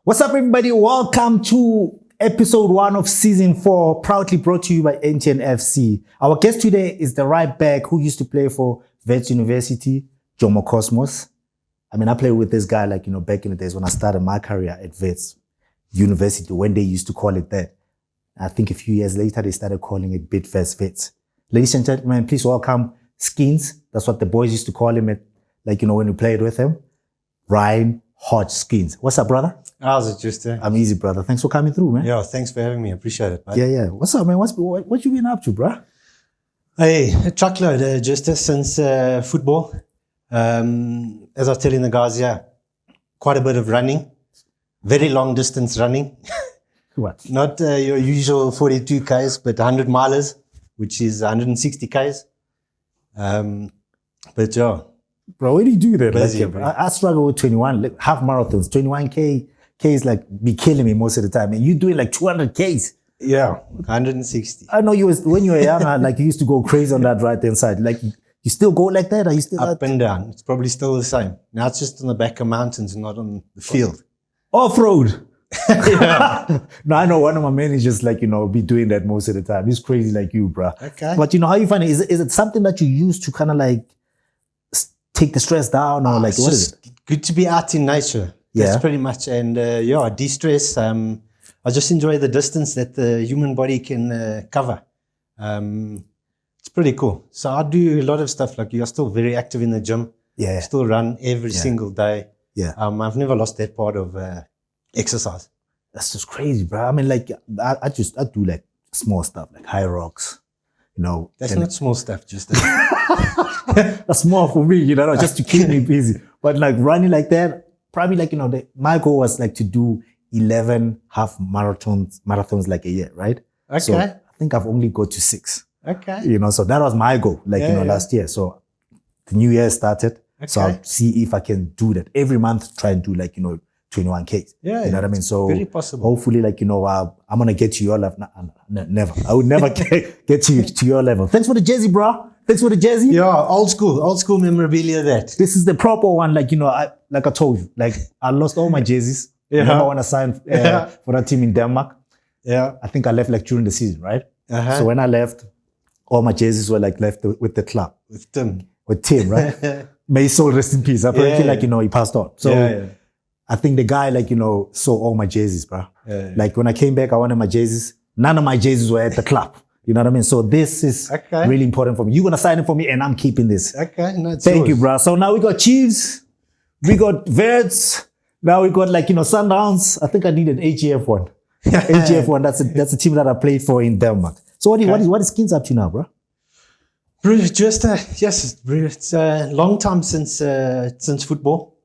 What's up, everybody? Welcome to episode 1 of season 4, proudly brought to you by NTN-FC. Our guest today is the right back who used to play for Wits University, Jomo Cosmos. I mean, I played with this guy back in the days when I started my career at Wits University, when they used to call it that. I think a few years later, they started calling it Bidfest Wits. Ladies and gentlemen, please welcome Skins. That's what the boys used to call him when we played with him. Ryan Hodgskin. What's up, brother? How's it, Josta? I'm easy, brother. Thanks for coming through, man. Yeah, thanks for having me. I appreciate it, bud. Yeah. What's up, man? What you been up to, bro? Hey, a truckload, Josta, since football. As I was telling the guys, quite a bit of running. Very long distance running. What? Not your usual 42 Ks, but 100 milers, which is 160 Ks. But yeah. Bro, where do you do that? Busy, bro. I struggle with 21, half marathons. 21K is be killing me most of the time. And you doing 200 Ks. Yeah, 160. I know when you were younger, you used to go crazy on that right-hand side. You still go like that? Are you still up and down? It's probably still the same. Now it's just on the back of mountains, not on the field. Off-road. Yeah. No, I know one of my managers, be doing that most of the time. He's crazy like you, bro. Okay. But how you find it? Is it something that you use to kind of take the stress down, or what is it? Good to be out in nature. Yeah. That's pretty much. And de-stress. I just enjoy the distance that the human body can cover. It's pretty cool. So I do a lot of stuff. You're still very active in the gym. Yeah. Still run every single day. Yeah. I've never lost that part of exercise. That's just crazy, bro. I mean, I do small stuff, high rocks, That's not small stuff, just that's small for me, just to keep me busy. But running like that, probably my goal was to do 11 half marathons a year, right? Okay. So I think I've only got to 6. Okay. So that was my goal, last year. So the new year started. Okay. So I'll see if I can do that every month. Try and do 21K. Yeah. You know what I mean? So very possible. Hopefully, I'm gonna get to your level. Never. I would never get to your level. Thanks for the jersey, bro. Thanks for the jersey. Yeah, old school memorabilia. That this is the proper one. I told you, I lost all my jerseys. Yeah. Remember when I signed for that team in Denmark? Yeah. I think I left during the season, right? Uh-huh. So when I left, all my jerseys were left with the club. With Tim, right? May his soul rest in peace. Apparently, he passed on. So I think the guy, saw all my jerseys, bro. Yeah. When I came back, I wanted my jerseys. None of my jerseys were at the club. You know what I mean? So this is really important for me. You're going to sign it for me, and I'm keeping this. Okay. No, Thank you, bro. So now we got Chiefs. We got Wits. Now we got, Sundowns. I think I need an AGF one. AGF one, that's a team that I played for in Denmark. So what is Skins up to now, bro? Bro, just, yes, bro, it's a long time since football.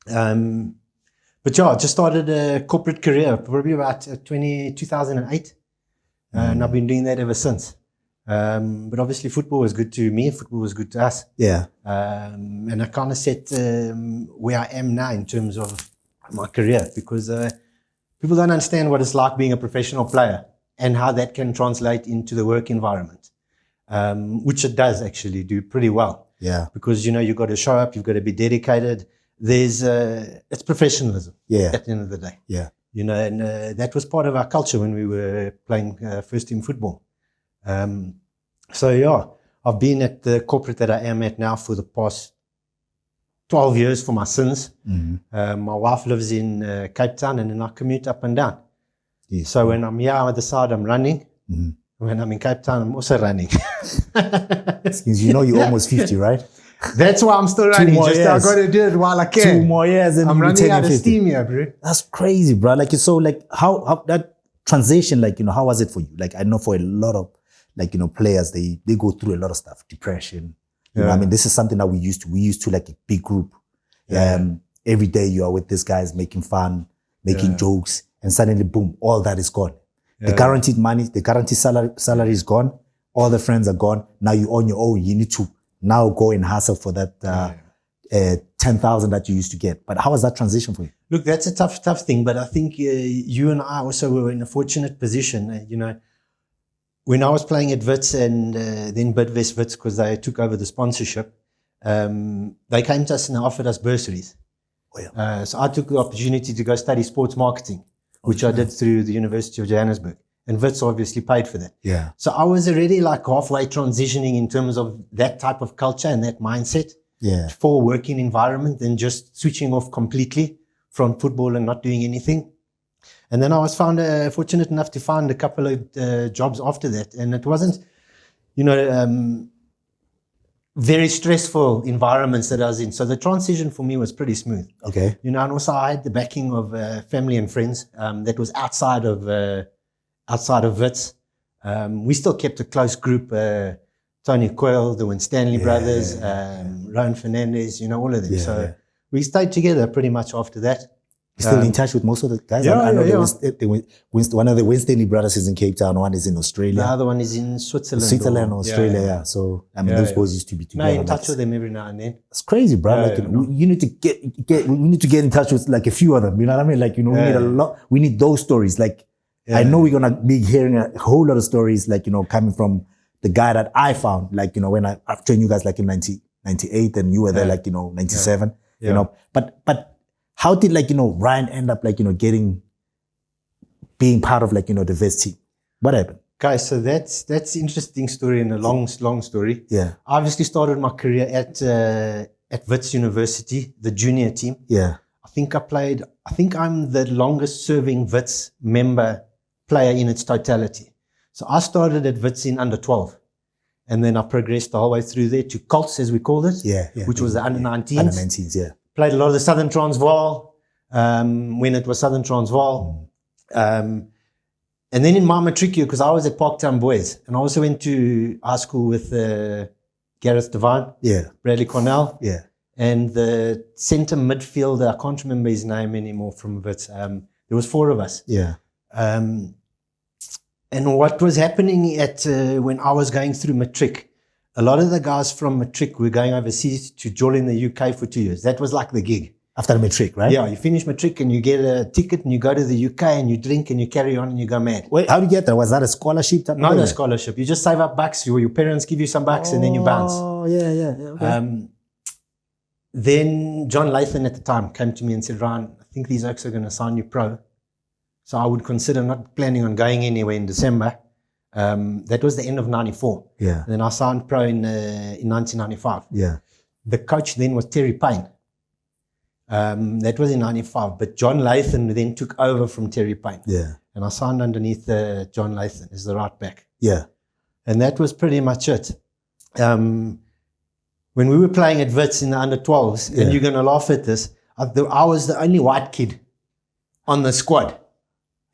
But I just started a corporate career, probably about 2008. And I've been doing that ever since. But obviously football was good to me. Football was good to us. Yeah. And I kind of set where I am now in terms of my career, because people don't understand what it's like being a professional player and how that can translate into the work environment, which it does actually do pretty well. Yeah. Because, you've got to show up, you've got to be dedicated. It's professionalism at the end of the day. Yeah. And that was part of our culture when we were playing first team football. I've been at the corporate that I am at now for the past 12 years for my sins. Mm-hmm. My wife lives in Cape Town, and then I commute up and down. Yes. So when I'm here on the side, I'm running. Mm-hmm. When I'm in Cape Town, I'm also running. Skins, you're almost 50, right? That's why I'm still running. I got to do it while I can. 2 more years and I'm running out of 50. steam here, bro. That's crazy, bro. How that transition, how was it for you? I know for a lot of players, they go through a lot of stuff, depression. You know what I mean? This is something that we used to a big group. Every day you are with these guys making fun, making jokes, and suddenly boom, all that is gone. The guaranteed money, the guaranteed salary is gone. All the friends are gone. Now you're on your own. You need to now go and hustle for that 10,000 that you used to get. But how was that transition for you? Look, that's a tough thing. But I think you and I also were in a fortunate position. When I was playing at Wits and then Bidfest Wits, because they took over the sponsorship, they came to us and they offered us bursaries. So I took the opportunity to go study sports marketing, which I did through the University of Johannesburg. And Wits obviously paid for that. Yeah. So I was already like halfway transitioning in terms of that type of culture and that mindset for working environment and just switching off completely from football and not doing anything. And then I was fortunate enough to find a couple of jobs after that. And it wasn't, very stressful environments that I was in. So the transition for me was pretty smooth. Okay. And also I had the backing of family and friends that was outside of Wits. We still kept a close group. Tony Coyle, the Winstanley brothers, Roan Fernandez, all of them. We stayed together pretty much after that. You're still in touch with most of the guys? I know one of the Winstanley brothers is in Cape Town, one is in Australia. The other one is in Switzerland. Switzerland, Australia, So, those boys used to be together. No, in touch with them every now and then. It's crazy, bro. You need to we need to get in touch with like a few of them. You know what I mean? Like, we need a lot. We need those stories. Like, I know we're going to be hearing a whole lot of stories, like, coming from the guy that I found, like, when I joined you guys like in 98 and you were there like, 97, but how did like, Ryan end up like, being part of like, the Vitz team? What happened? Okay, so that's an interesting story and a long story. Yeah. I obviously started my career at Wits University, the junior team. Yeah. I think I'm the longest serving Wits member player in its totality. So I started at Wits in under 12. And then I progressed the whole way through there to Colts, as we called it. Which was the under 19s. Under 19s, yeah. Played a lot of the Southern Transvaal, when it was Southern Transvaal. And then in my matric year, because I was at Parktown Boys, and I also went to high school with Gareth Devine, Bradley Cornell, and the centre midfielder, I can't remember his name anymore from Wits. There was 4 of us. And what was happening at when I was going through matric, a lot of the guys from matric were going overseas to join in the UK for 2 years. That was like the gig. After the matric, right? Yeah, you finish matric and you get a ticket and you go to the UK and you drink and you carry on and you go mad. Wait, how did you get that? Was that a scholarship? Not a scholarship. You just save up bucks. Your parents give you some bucks and then you bounce. Oh, yeah. Okay. Then John Lathan at the time came to me and said, Ryan, I think these oaks are going to sign you pro. So I would consider not planning on going anywhere in December. That was the end of 94. Yeah. And then I signed pro in 1995. Yeah. The coach then was Terry Payne. That was in 95. But John Lathan then took over from Terry Payne. Yeah. And I signed underneath John Lathan as the right back. Yeah. And that was pretty much it. When we were playing at Wits in the under 12s, and you're going to laugh at this, I was the only white kid on the squad.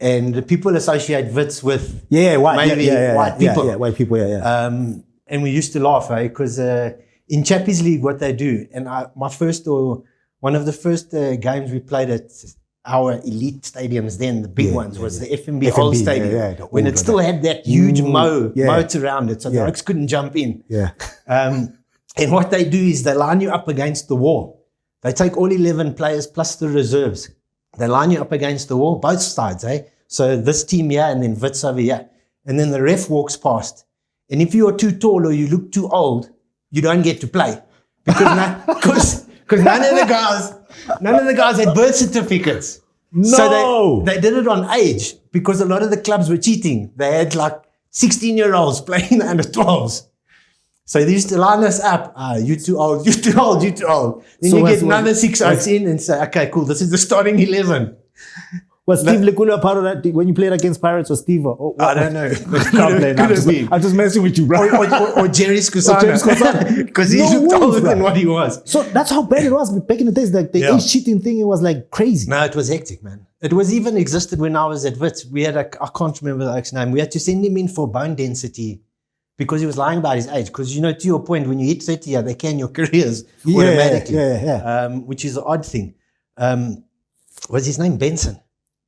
And the people associate Wits with white people. Yeah, white people, And we used to laugh, because in Champions League, what they do, and one of the first games we played at our elite stadiums then, the big ones, was the FNB Old Stadium, when it still had that huge moat around it, so the Oaks couldn't jump in. Yeah. And what they do is they line you up against the wall. They take all 11 players plus the reserves. They line you up against the wall, both sides, So this team here and then Wits over here. And then the ref walks past. And if you are too tall or you look too old, you don't get to play. Because none of the guys had birth certificates. No. So they did it on age, because a lot of the clubs were cheating. They had like 16-year-olds playing under 12s. So they used to line us up. You too old, you too old, you too old. Then so you get another 6 Oaks in and say, okay, cool, this is the starting 11. Was Steve Lekula part of that when you played against Pirates, or Steve? I don't know. I'm just messing with you, bro. Or Jerry Skusana. Because he looked older than what he was. So that's how bad it was back in the days. Like the age cheating thing, it was like crazy. No, it was hectic, man. It was even existed when I was at Wits. We had I can't remember the Oak's name. We had to send him in for bone density because he was lying about his age. Because, to your point, when you hit 30, they can your careers automatically. Which is an odd thing. What's his name? Benson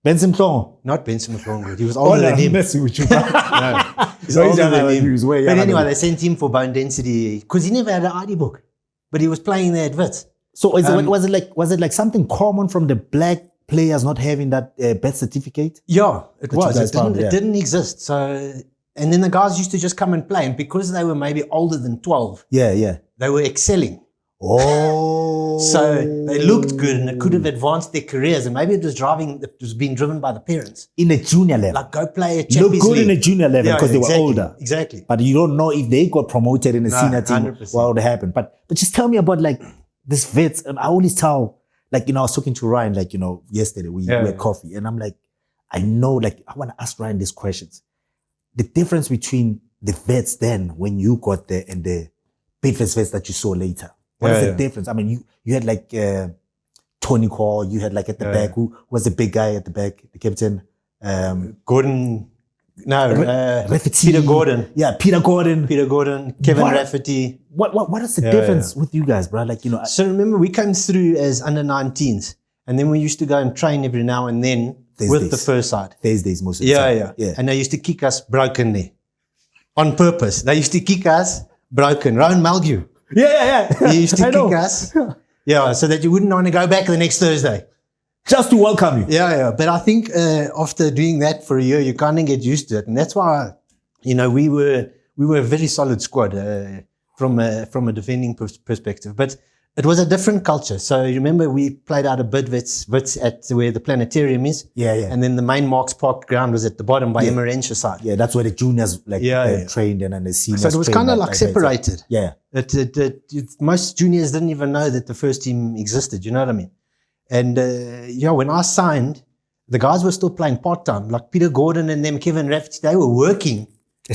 Mhlongo. Not Benson Mhlongo. He was older than him. I'm messing with you, bro. No, he's older than him. But anyway, they sent him for bone density because he never had an ID book, but he was playing there at Wits. So was it like something common from the black players not having that birth certificate? Yeah, it was. It didn't exist. So, and then the guys used to just come and play, and because they were maybe older than 12, they were excelling. Oh, So they looked good and it could have advanced their careers. And maybe it was being driven by the parents. In a junior level. Like, go play a Look Champions good League. in a junior level because they were older. Exactly. But you don't know if they got promoted in a senior team, 100%. what would happen. But just tell me about like this Vitz. And I always tell, like, I was talking to Ryan, like, yesterday we had coffee and I'm like, I know, like, I want to ask Ryan these questions. The difference between the Vitz then when you got there and the Vitz that you saw later. What is the difference? I mean, you had like Tony Call, you had like at the back, who was the big guy at the back, the captain? Gordon. No, Rafferty. Peter Gordon. Yeah, Peter Gordon. Kevin Rafferty. What is the difference with you guys, bro? Like, So remember, we came through as under 19s and then we used to go and train every now and then with the first side. Thursdays most of the time. Yeah. And they used to kick us broken there. On purpose. They used to kick us broken. Roan Maulgue. Yeah. He used to kick us. Yeah, so that you wouldn't want to go back the next Thursday. Just to welcome you. Yeah. But I think after doing that for a year, you kind of get used to it. And that's why, we were a very solid squad from a defending perspective. But it was a different culture. So you remember we played out a bit Wits at where the planetarium is. Yeah. And then the main Marks Park ground was at the bottom by Ezenkosi side. Yeah, that's where the juniors trained and then the seniors. So it was kind of like separated. Yeah. Most juniors didn't even know that the first team existed. You know what I mean? And when I signed, the guys were still playing part-time. Like Peter Gordon and them, Kevin Rafferty, they were working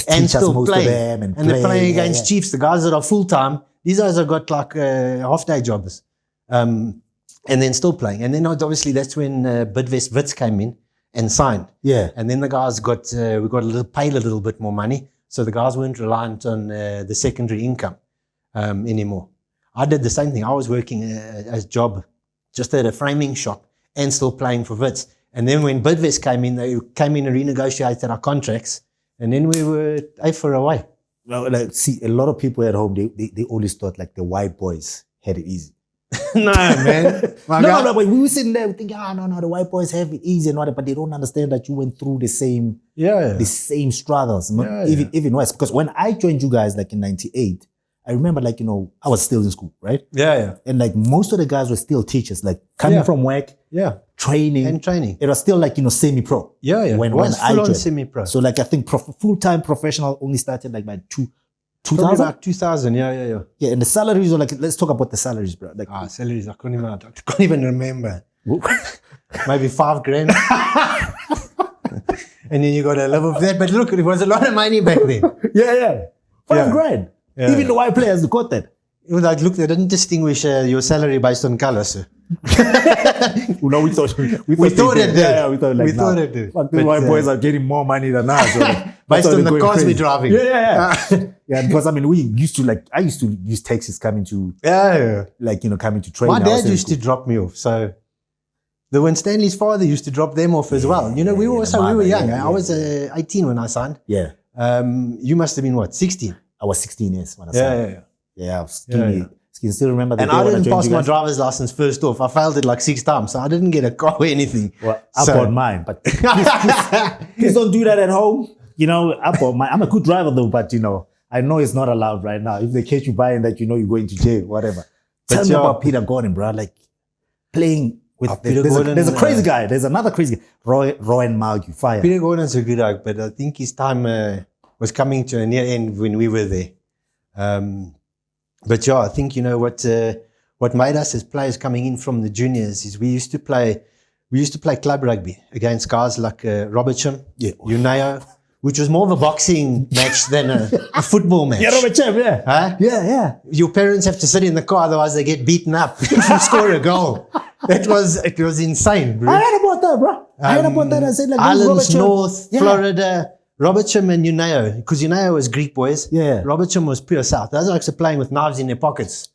and still playing. And they're playing against Chiefs, the guys that are full-time. These guys have got like half-day jobs and then still playing. And then obviously that's when Vitz came in and signed. Yeah. And then the guys we got paid a little bit more money. So the guys weren't reliant on the secondary income anymore. I did the same thing. I was working a job just at a framing shop and still playing for Vitz. And then when Vitz came in, they came in and renegotiated our contracts. And then we were for away. Well, like, see, a lot of people at home, they always thought like the white boys had it easy. No, man. No, but we were sitting there thinking, no, the white boys have it easy and all that, but they don't understand that you went through the same struggles. Even worse. Because when I joined you guys like in 98, I remember like, I was still in school, right? Yeah. And like most of the guys were still teachers, like coming from work, training. It was still like, semi-pro. Yeah. When I joined. Semi-pro. So like I think full-time professional only started like by 2000? Probably about 2000, yeah. Yeah, and the salaries are like, let's talk about the salaries, bro. Like, salaries, I can't even remember. Maybe $5,000. And then you got to live off that. But look, it was a lot of money back then. Yeah. $5,000. Yeah. Even the white players got that. It was like, look, they didn't distinguish your salary based on color, sir. No, we thought it did. Yeah, we thought it did. But the white boys are getting more money than us. So based on the cars we're driving. Yeah, because I mean, I used to use taxis coming to, coming to train. My dad used to drop me off. So when Stanley's father used to drop them off as well. We were young. I was 18 when I signed. Yeah. You must have been what, 16? I was 16 years when I signed. Yeah, I was skinny. You still remember that? And I didn't pass my driver's license first off. I failed it like 6 times, so I didn't get a car or anything. Well, I bought mine, but please don't do that at home. I bought mine. I'm a good driver though, but I know it's not allowed right now. If they catch you buying that, you're going to jail, whatever. Tell me about Peter Gordon, bro. Like playing with there's a crazy guy. There's another crazy guy. Roan Maulgue, fire. Peter Gordon's a good guy, but I think his time was coming to a near end when we were there. But I think what made us as players coming in from the juniors is we used to play club rugby against guys like Robertsham, Uneo, which was more of a boxing match than a football match. Yeah, Robertsham, yeah. Huh? Yeah. Your parents have to sit in the car, otherwise they get beaten up if you score a goal. It was insane, bro. I heard about that, bro. I said like Islands, North, Florida. Robertsham and Uneo, because Uneo was Greek boys. Yeah. Robertsham was pure South. Those are playing with knives in their pockets.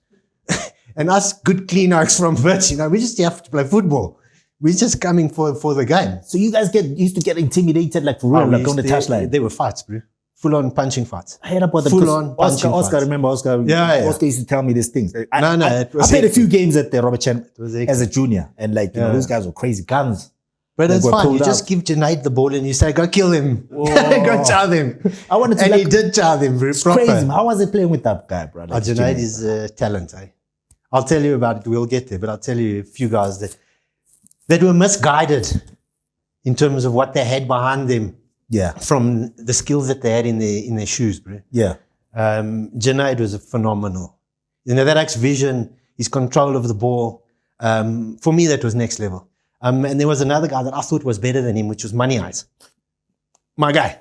And us good clean oaks from Vitz, we just have to play football. We're just coming for the game. So you guys used to get intimidated like for real, like on the touchline? There were fights, bro. Full-on punching fights. I heard about the full-on punching fights. Oscar, remember Oscar? Yeah. Oscar used to tell me these things. I played a few games at the Robertson as a junior, and those guys were crazy guns. But it's fine. You just give Junaid the ball and you say, go kill him. Go chow them. He did chow them. It's crazy. How was it playing with that guy, bro? Junaid is talent, eh? I'll tell you about it. We'll get there, but I'll tell you a few guys that were misguided in terms of what they had behind them. Yeah. From the skills that they had in their shoes, bro. Yeah. Junaid was a phenomenal. That X vision, his control of the ball. For me, that was next level. And there was another guy that I thought was better than him, which was Money Eyes. My guy.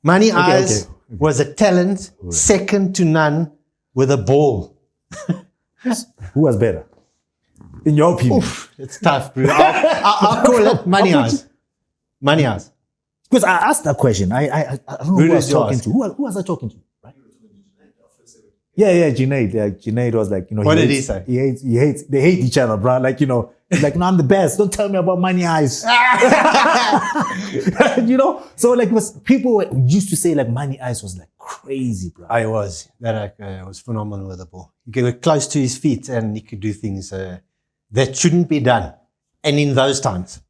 Money Eyes was a talent second to none with a ball. Who was better? In your opinion? Oof, it's tough, bro. I'll call it Money Eyes. Money Eyes. Because I asked that question. I don't know who I was talking to. Who was I talking to? Right? Yeah, Junaid. Yeah, Junaid was like, what did he say? He hates, they hate each other, bro. Like, he's like, no, I'm the best. Don't tell me about Money Eyes. So like people used to say like Money Eyes was like crazy, bro. I was. That was phenomenal with the ball. He could get close to his feet and he could do things that shouldn't be done. And in those times,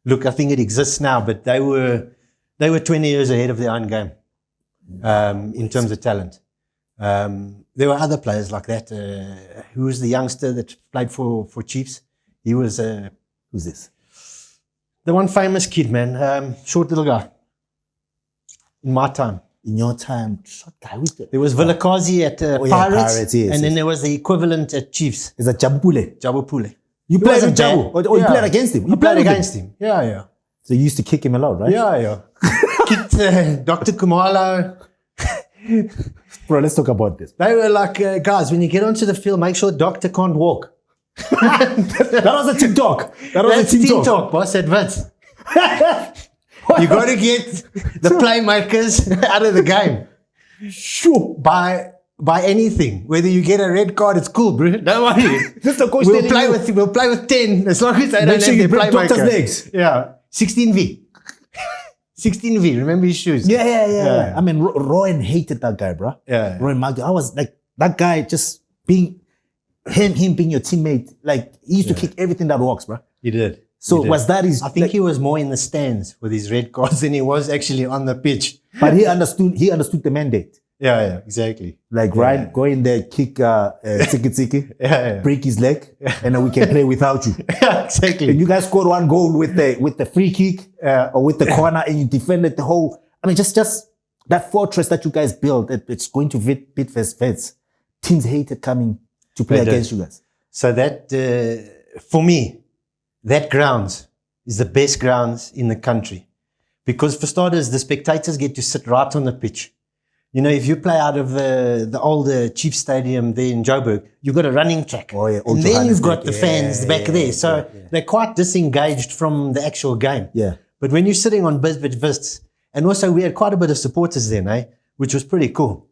look, I think it exists now, but they were 20 years ahead of their own game in terms of talent. There were other players like that. Who was the youngster that played for Chiefs? He was... Who's this? The one famous kid, man. Short little guy. In my time. In your time, short guy. There was Ezenkosi at Pirates, yes, and then there was the equivalent at Chiefs. Is that Jabupule? Jabupule. You played with Jabu? Or you played against him? You played against him. Yeah. So you used to kick him a lot, right? Yeah. Kicked Dr. Kumalo. Bro, let's talk about this. They were like, guys, when you get onto the field, make sure Doctor can't walk. That was a TikTok. That's TikTok, boss, at Vitz. You got to get the playmakers out of the game. Sure. By anything. Whether you get a red card, it's cool, bro. Don't worry. Just the coach we'll play with 10 as long as they don't have their playmaker. Doctor's legs. Yeah. 16V. 16V. Remember his shoes? Yeah. I mean, Roan hated that guy, bro. Yeah. Roan Maulgue. I was like, that guy just being, him being your teammate, like, he used to kick everything that walks, bro. He did. So was that his... I think he was more in the stands with his red cards than he was actually on the pitch. But he understood the mandate. Yeah, exactly. Like, right, go in there, kick tiki, break his leg, and then we can play without you. Yeah, exactly. And you guys scored one goal with the free kick or with the corner, and you defended the whole... I mean, just that fortress that you guys built, it's going to beat first Vitz. Teams hated coming to play against you guys. So that, for me, that grounds is the best grounds in the country. Because for starters, the spectators get to sit right on the pitch. If you play out of the older Chief Stadium there in Joburg, you've got a running track. Oh, yeah. And then you've got the fans back there. So they're quite disengaged from the actual game. Yeah. But when you're sitting on Vitz, and also we had quite a bit of supporters there, which was pretty cool.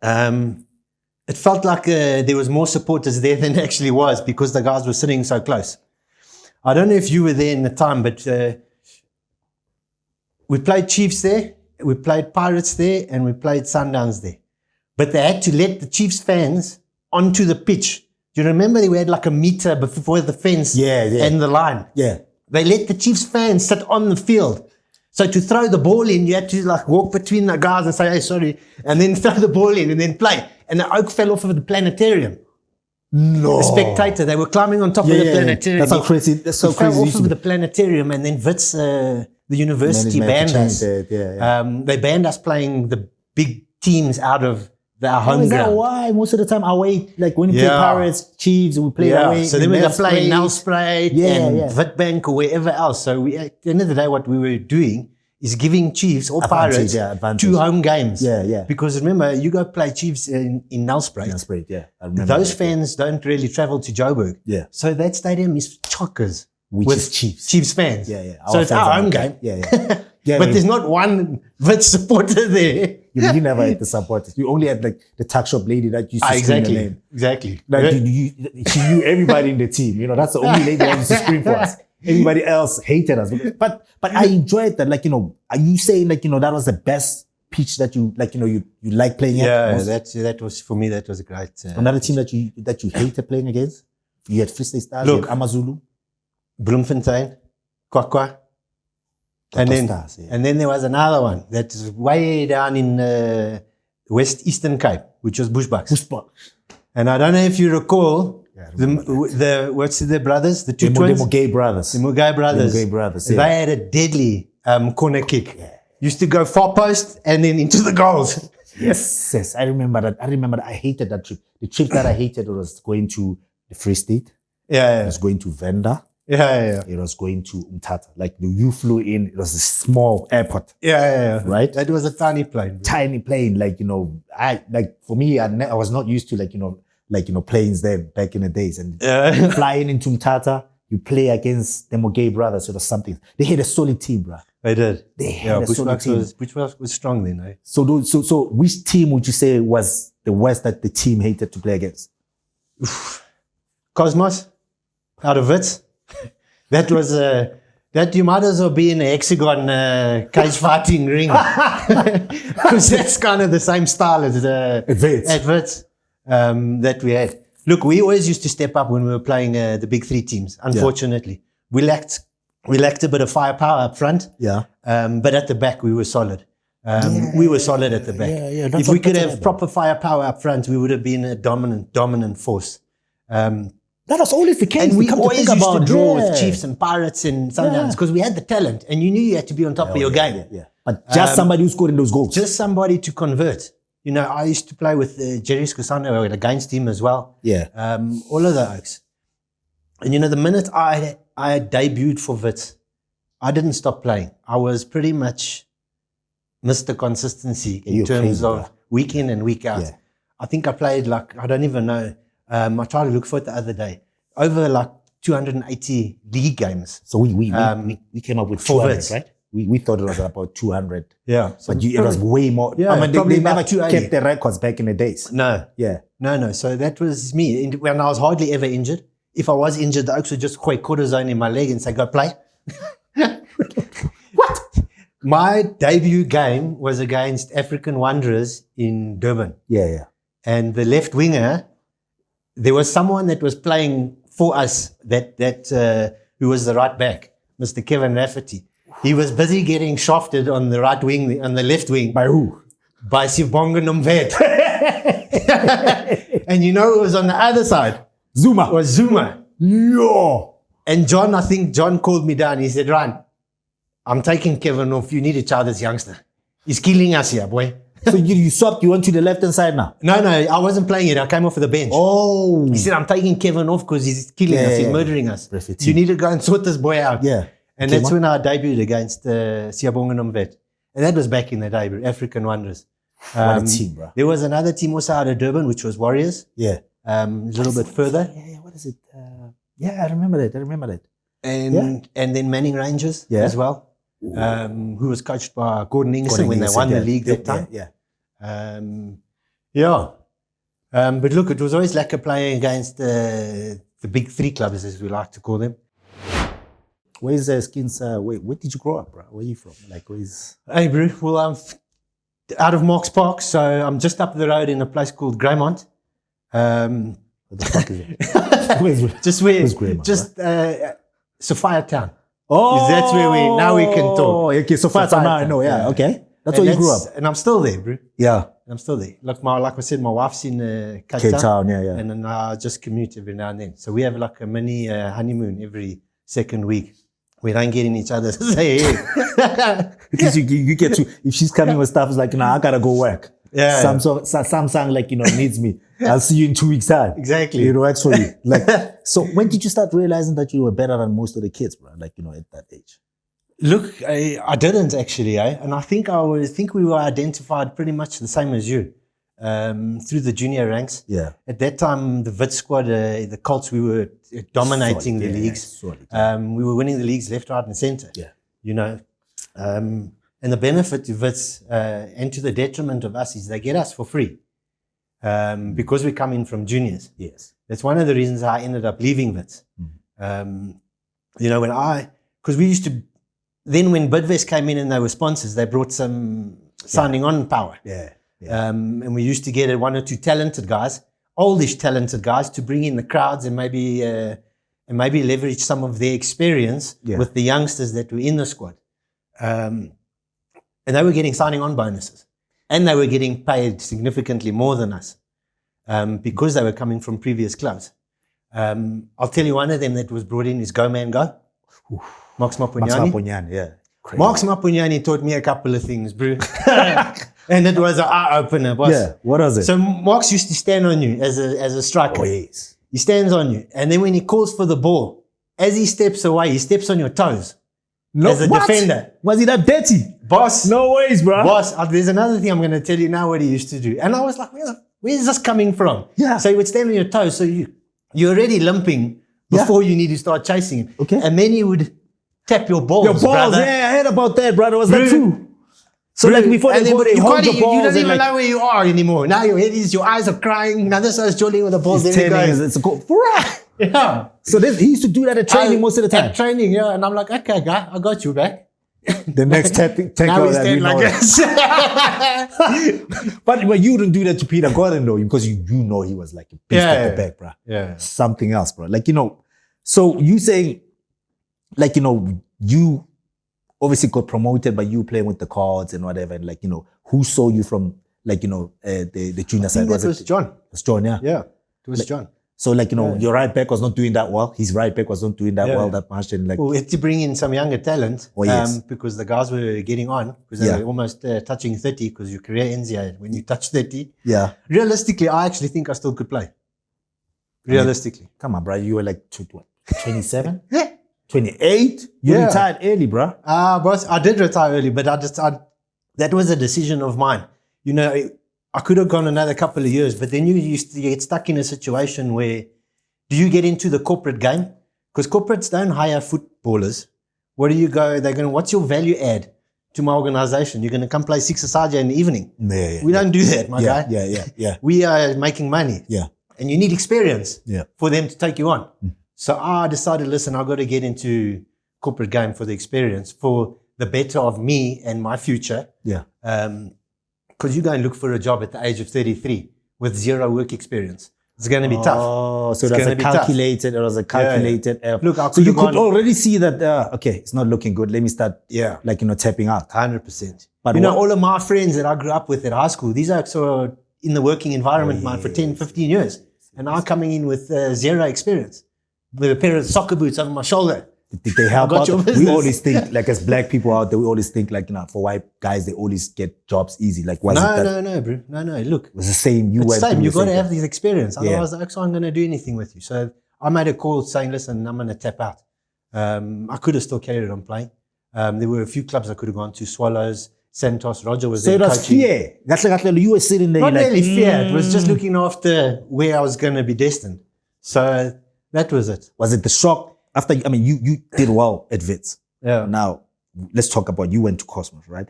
It felt like there was more supporters there than actually was because the guys were sitting so close. I don't know if you were there in the time, but we played Chiefs there. We played Pirates there and we played Sundowns there. But they had to let the Chiefs fans onto the pitch. Do you remember we had like a meter before the fence and the line? Yeah. They let the Chiefs fans sit on the field. So to throw the ball in, you had to like walk between the guys and say, hey, sorry, and then throw the ball in and then play. And the oak fell off of the planetarium. No. The spectator, they were climbing on top of the planetarium. That's how crazy. That's so crazy. Fell off of the planetarium, and then Wits, the university banned us. They banned us playing the big teams out of our home ground. Is that why? Most of the time away, like when you play Pirates, Chiefs, we play away. So then we were playing Nelspruit and Witbank or wherever else. So at the end of the day, what we were doing is giving Chiefs or Pirates 2 home games. Because remember, you go play Chiefs in Nelspruit. I remember those fans don't really travel to Joburg. So that stadium is chockers. Which is Chiefs. Chiefs fans. So it's our home game. But there's not one Vitz supporter there. You never had the supporters. You only had like the tuck shop lady that used to scream the name. Exactly. Like she knew everybody in the team. That's the only lady that used to scream for us. Everybody else hated us. But I enjoyed that. Like, are you saying like, that was the best pitch that you like, you like playing at? That was, for me, that was great. Another team that you hated playing against? You had Free State Stars, you had Amazulu. Bloemfontein, Kwakwa. And then there was another one that is way down in West Eastern Cape, which was Bushbucks. And I don't know if you recall, What's the brothers? The two The twins? Maulgue brothers. The Maulgue brothers. The Maulgue brothers, yeah. They had a deadly corner kick. Yeah. Used to go far post and then into the goals. Yes. I remember that. I hated that trip. The trip that I hated was going to the Free State. It was going to Venda. It was going to Umtata. Like you flew in, it was a small airport. Right? That was a tiny plane. Tiny plane. Like, for me, I was not used to planes then back in the days. And flying into Umtata, you play against the Maulgue brothers or something. They had a solid team, bro. They did. They had a solid team. Bushwhack was strong then, eh? So which team would you say was the worst that the team hated to play against? Cosmos, out of Wits. That was that you might as well be in a hexagon cage fighting ring, because that's kind of the same style as at Wits that we had. Look, we always used to step up when we were playing the big three teams. Unfortunately, we lacked a bit of firepower up front. But at the back we were solid. We were solid at the back. If we could have proper firepower up front, we would have been a dominant force. That was always the case. And we always used to draw with Chiefs and Pirates and Sundowns because we had the talent and you knew you had to be on top of your game. But just somebody who scored in those goals. Just somebody to convert. I used to play with Jerry Scusano against him as well. All of the Oaks. And the minute I debuted for Wits, I didn't stop playing. I was pretty much Mr. Consistency in terms of week in and week out. I think I played I don't even know. I tried to look for it the other day. Over 280 league games. So we came up with 200, right? We thought it was about 200. So but it was way more. Yeah, they never kept the records back in the days. No. No. So that was me. When I was hardly ever injured. If I was injured, the Oaks would just quite cortisone in my leg and say, go play. What? My debut game was against African Wanderers in Durban. And the left winger, there was someone that was playing for us who was the right back, Mr. Kevin Rafferty. He was busy getting shafted on the right wing, on the left wing. By who? By Sibonga Nomvet. And who was on the other side? Zuma. It was Zuma. And I think John called me down. He said, Ryan, I'm taking Kevin off. You need to charge this youngster. He's killing us here, boy. So you swapped, you went to the left-hand side now? No, I wasn't playing it. I came off of the bench. Oh. He said, I'm taking Kevin off because he's killing us. He's murdering us. You need to go and sort this boy out. And that's when I debuted against Sibonga Nomvet. And that was back in the day, African Wanderers. What a team, bro. There was another team also out of Durban, which was Warriors. A little bit further. What is it? I remember that. And then Manning Rangers as well, who was coached by Gordon Ingerson when they won the league that time. But look, it was always like playing against the big three clubs, as we like to call them. Where's Skins? Where did you grow up, bro? Where are you from? Hey, bro. Well, I'm out of Marks Park, so I'm just up the road in a place called Greymont. What the fuck is it? Where's Greymont? Sophia Town. Oh, that's where we can talk. Okay, Sophia Town. Now I know. Okay. That's where you grew up. And I'm still there, bro. I'm still there. Like I said, my wife's in Cape Town. And then I just commute every now and then. So we have a mini honeymoon every second week. We don't get in each other to say hey. Because you get to, if she's coming with stuff, it's like, I gotta go work. Samsung needs me. I'll see you in 2 weeks' time. Exactly. It works for you. So when did you start realizing that you were better than most of the kids, bro? At that age? Look, I didn't actually, and I think we were identified pretty much the same as you, through the junior ranks. At that time, the Vitz squad, the Colts, we were dominating the leagues. We were winning the leagues left, right, and center. And the benefit to Vitz and to the detriment of us is they get us for free because we come in from juniors. That's one of the reasons I ended up leaving Vitz. Because we used to. Then when Bidvest came in and they were sponsors, they brought some signing on power. And we used to get one or two talented guys, oldish talented guys, to bring in the crowds and maybe leverage some of their experience with the youngsters that were in the squad. And they were getting signing on bonuses. And they were getting paid significantly more than us because they were coming from previous clubs. I'll tell you one of them that was brought in is Go Man Go. Max Max Mapunyani. Mapunyani, yeah. Crazy. Max Mapunyani taught me a couple of things, bro. And it was an eye-opener, boss. Yeah, what was it? So Max used to stand on you as a striker. Oh, yes. He stands on you. And then when he calls for the ball, as he steps away, he steps on your toes. No, as a defender. Was he that dirty? Boss. No ways, bro. Boss, there's another thing I'm going to tell you now what he used to do. And I was like, where is this coming from? Yeah. So he would stand on your toes. So you're already limping before you need to start chasing him. Okay. And then he would tap your balls, brother. Yeah, I heard about that, brother. Was that true? So like before they go, they hold your balls. You don't even like, know where you are anymore. Now your head is, your eyes are crying. Now this one's jolting with the balls. He's telling it's a goal. Yeah. So he used to do that at training most of the time. At training, yeah. And I'm like, okay, guy, I got you back. The next tackle now we that stand we like know. this. But you didn't do that to Peter Gordon though, because you know he was like a beast at the back, bro. Yeah. Something else, bro. Like, so you saying, like, you obviously got promoted by you playing with the cards and whatever, and like, who saw you from like, the junior side? It was John. It was John, yeah. Yeah, it was John. So like, your right back was not doing that well. His right back was not doing that well that much. And like, we had to bring in some younger talent because the guys were getting on because they were almost touching 30 because your career ends here when you touch 30. Yeah. Realistically, I actually think I still could play. Realistically. Come on, bro. You were like 27? 28? You retired early, bro. Boss, I did retire early, but that was a decision of mine. I could have gone another couple of years, but then you used to get stuck in a situation where do you get into the corporate game? Because corporates don't hire footballers. Where do you go? What's your value add to my organization? You're going to come play six-a-side in the evening. We don't do that, my guy. Yeah. We are making money. Yeah. And you need experience for them to take you on. So I decided, listen, I've got to get into corporate game for the experience, for the better of me and my future. Yeah. Because you go and look for a job at the age of 33 with zero work experience. It's going to be tough. Oh, so it was a calculated effort. Look, so you could already see that, okay, it's not looking good. Let me start, tapping out. 100%. But all of my friends that I grew up with at high school, these are so in the working environment, man, for 10, 15 years. And I'm coming in with zero experience, with a pair of soccer boots over my shoulder. Did they help out? We always think, like as black people out there, we always think like, for white guys, they always get jobs easy. Like, no, bro. No, look. It was the same. You went through. You've got to have this experience. Otherwise, I'm not going to do anything with you. So I made a call saying, listen, I'm going to tap out. I could have still carried on playing. There were a few clubs I could have gone to, Swallows, Santos, Roger was there. So it was fear. You were sitting there. Not really fear. It was just looking after where I was going to be destined. So that was it. Was it the shock? After, you did well at Vitz. Yeah. Now, let's talk about you went to Cosmos, right?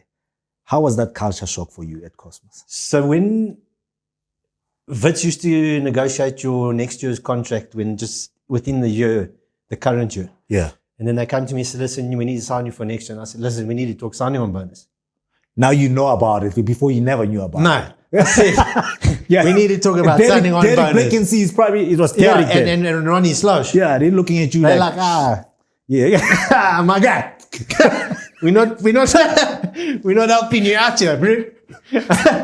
How was that culture shock for you at Cosmos? So when Vitz used to negotiate your next year's contract when just within the year, the current year. Yeah. And then they come to me and said, listen, we need to sign you for next year. And I said, listen, we need to talk signing on bonus. Now you know about it. Before you never knew about it. No. We need to talk about signing on bonus. Derek Blackenseas probably, it was Derek and Ronnie Slosh. Yeah, they're looking at you they're like yeah, my guy. we're not helping you out here, bro.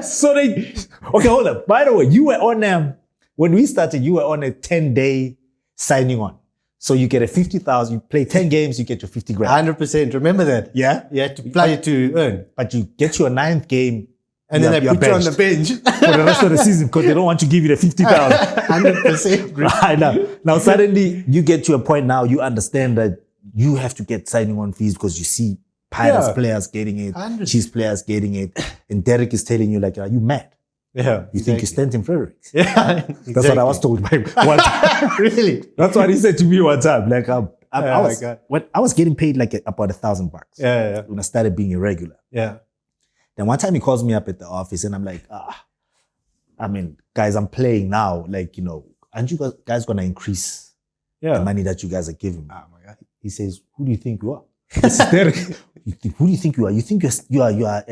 So okay, hold up. By the way, you were on when we started, you were on a 10-day signing on. So you get a 50,000, you play 10 games, you get your 50 grand. 100%. Remember that? Yeah. You had to play to earn. But you get your 9th game. And then they put you on the bench. For the rest of the season because they don't want to give you the 50,000. 100%. Right now suddenly you get to a point now, you understand that you have to get signing on fees because you see Pirates players getting it, Chiefs players getting it. And Derek is telling you like, are you mad? Yeah. You think you stand in Fredericks? Yeah. Exactly. That's what I was told by one time. Really? That's what he said to me one time. Like I was getting paid like about $1,000. Yeah. When I started being a regular. Yeah. Then one time he calls me up at the office and I'm like, guys, I'm playing now. Like, aren't you guys going to increase the money that you guys are giving me? Oh my God. He says, who do you think you are? Who do you think you are? You think you are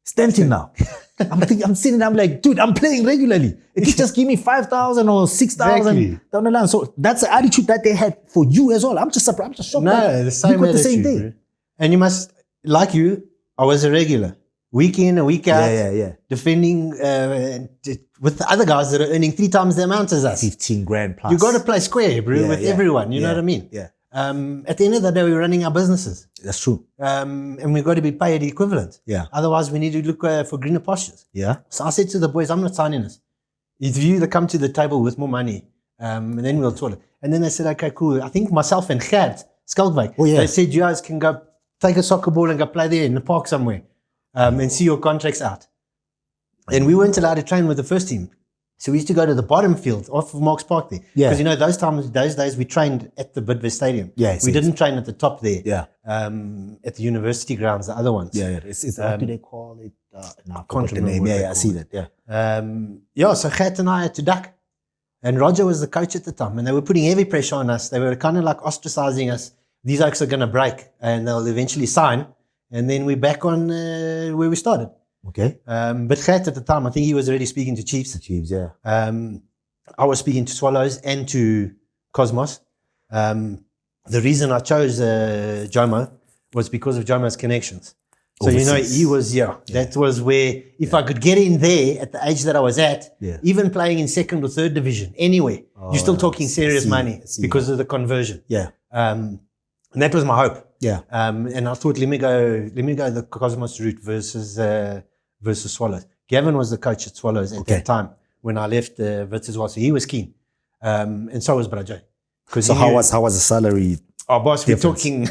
Stanton now. I'm sitting there, I'm like, dude, I'm playing regularly. It can just give me 5,000 or 6,000 down the line. So that's the attitude that they had for you as well. I'm just surprised. I'm just shocked. No, the same attitude. The same thing. Bro. And you must, like you, I was a regular. week in and week out, Yeah. defending with the other guys that are earning 3 times the amount as us. 15 grand plus. You got to play square, bro, with everyone. You know what I mean? Yeah. At the end of the day, we're running our businesses. That's true. And we've got to be paid the equivalent. Yeah. Otherwise, we need to look for greener pastures. Yeah. So I said to the boys, I'm not signing this. It's you either come to the table with more money, and then we'll talk. And then they said, okay, cool. I think myself and Gert, Skalkwijk, they said you guys can go take a soccer ball and go play there in the park somewhere, and see your contracts out. And we weren't allowed to train with the first team. So we used to go to the bottom field off of Marks Park there. Yeah. Because, you know, those days we trained at the Bidvest Stadium. Yeah. We didn't train at the top there. Yeah. At the university grounds, the other ones. Yeah. It's what do they call it? No, I can't the remember name. what they Yeah, I see that. Yeah. So Gert and I had to duck. And Roger was the coach at the time. And they were putting heavy pressure on us. They were kind of like ostracizing us. These oaks are going to break. And they'll eventually sign. And then we're back on where we started. Okay. But Gert at the time, I think he was already speaking to Chiefs. Yeah. I was speaking to Swallows and to Cosmos. The reason I chose Jomo was because of Jomo's connections. So, Overseas. you know, he was, that was where, if I could get in there at the age that I was at, even playing in 2nd or 3rd division, anywhere, you're still talking serious money because of the conversion. Yeah. And that was my hope. Yeah. And I thought, let me go the Cosmos route versus Swallows. Gavin was the coach at Swallows at that time when I left Vitz as well. So he was keen. And so was Brajay. So how was the salary? Oh, boss, we're talking...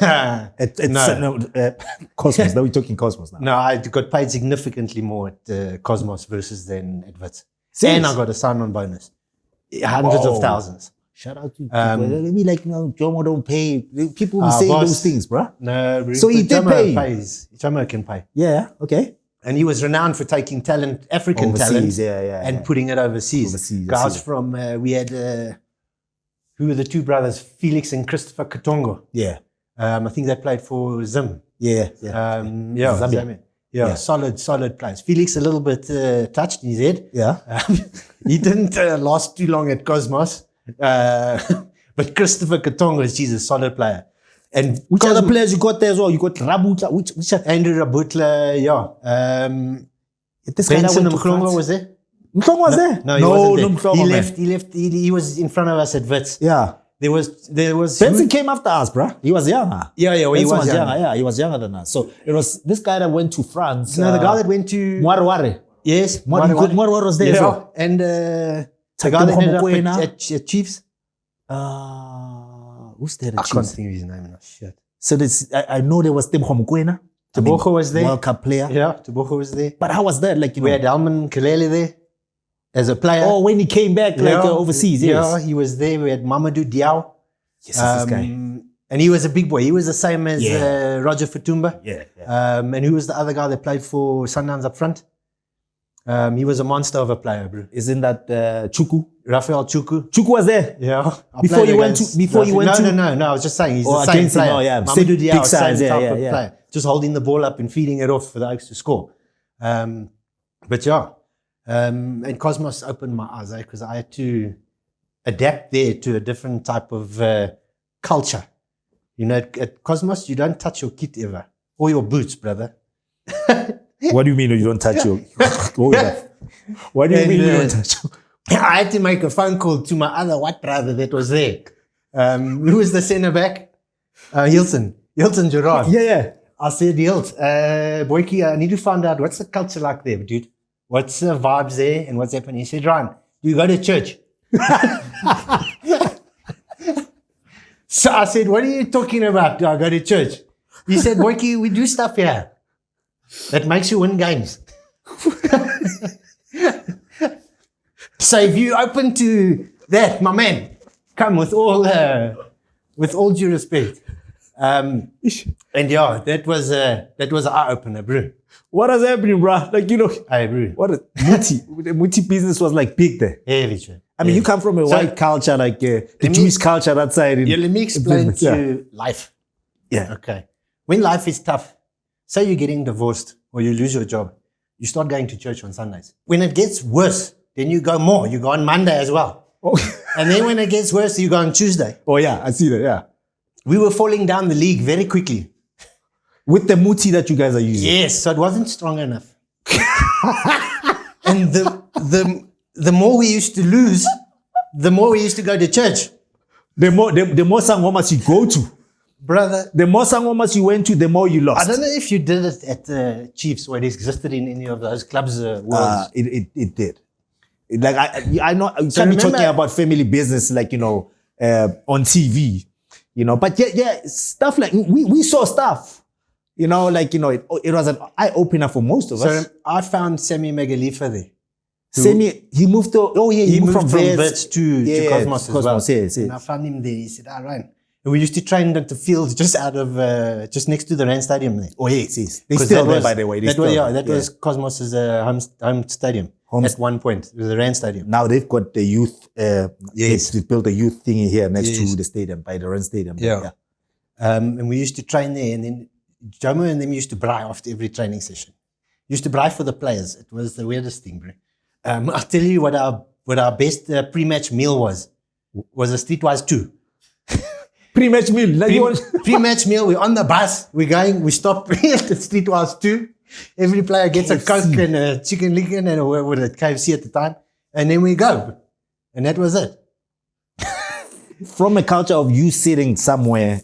Cosmos. Now we're talking Cosmos now. No, I got paid significantly more at Cosmos versus than at Vitz. Serious? And I got a sign-on bonus. Hundreds of thousands. Shout out to people. They be like, no, Jomo don't pay. People be saying boss, those things, bro. No, so he did pay. Jomo can pay. Yeah, okay. And he was renowned for taking talent, African talent, and putting it overseas. Guys from, we had... who were the 2 brothers, Felix and Christopher Katongo. Yeah. I think they played for Zim. Yeah. Zambia. Yeah, solid players. Felix a little bit touched in his head. Yeah. He didn't last too long at Cosmos. But Christopher Katongo is, Jesus, solid player. And which other players you got there as well? You got Rabutla, which Andrew Rabutla, this guy Benson Mklongo was there. Mklongo was there? No, he wasn't there. Mklongo, he left. He was in front of us at Vitz. Yeah. There was Benson came after us, bro. He was younger. Yeah, he was younger. Yeah, he was younger than us. So it was this guy that went to France. No, the guy that went to Mwarware. Yes, Mwarware was there as well. And the guy that ended up at Chiefs. Who's there? I can't think of his name now. Shit. So this, I know there was Tebogo Mokoena. Tebogo was there. World Cup player. Yeah, Tebogo was there. But how was that? Like, we had Alman Kalele there as a player. Oh, when he came back, overseas. Yeah, he was there. We had Mamadou Diaw. Yes, this guy. And he was a big boy. He was the same as Roger Fatumba. Yeah. And who was the other guy that played for Sundowns up front? He was a monster of a player, bro. Isn't that Chuku? Raphael Chuku. Chuku was there. Yeah. Before you went to. No. I was just saying he's the same player. Oh, yeah. Mamadou Diaw, big size, same type of player. Just holding the ball up and feeding it off for the Oaks to score. But yeah. And Cosmos opened my eyes because I had to adapt there to a different type of culture. You know, at Cosmos, you don't touch your kit ever. Or your boots, brother. What do you mean you don't touch your... What do you mean you don't touch your... I had to make a phone call to my other white brother that was there. Who was the centre back? Hilton Gerard. Yeah. I said, Hilt, Boykie, I need to find out what's the culture like there, dude. What's the vibes there and what's happening? He said, Ryan, do you go to church? So I said, what are you talking about? Do I go to church? He said, Boykie, we do stuff here that makes you win games. So if you open to that, my man, come with all due respect. And yeah, that was an eye opener, bro. What is happening, bro? Like, you know, hey, bro. What a the Muti business was like big there. Heavy, sure. I mean, you come from a white culture, like the Jewish culture that side. Let me explain to you life. Yeah. Okay. When life is tough, say you're getting divorced or you lose your job, you start going to church on Sundays. When it gets worse, then you go more. You go on Monday as well. Okay. And then when it gets worse, you go on Tuesday. Oh, yeah. I see that, yeah. We were falling down the league very quickly. With the muti that you guys are using. Yes, so it wasn't strong enough. And the more we used to lose, the more we used to go to church. The more sangomas you go to, brother. The more sangomas you went to, the more you lost. I don't know if you did it at the Chiefs, where it existed in any of those clubs. Worlds. It did. I know you can't be talking about family business on TV, But yeah, stuff like we saw stuff, it was an eye opener for most of us. So I found Sammy Megalifa there. He moved to he moved from Wits to Cosmos as well. Yes. And I found him there. He said, Ryan. And we used to train at the fields just next to the Rand Stadium there. Oh yes. They still there, by the way. That was Cosmos's home stadium. At one point, it was the Rand Stadium. Now they've got the youth. They built a youth thingy here next to the stadium, by the Rand Stadium. Yeah. And we used to train there, and then Jomo and them used to braai after every training session. Used to braai for the players. It was the weirdest thing, bro. I'll tell you what our best pre-match meal was a Streetwise 2. Pre-match meal. Pre-match meal. We're on the bus. We stop at the Streetwise 2. Every player gets a Coke and a chicken licken and a KFC at the time. And then we go. And that was it. From a culture of you sitting somewhere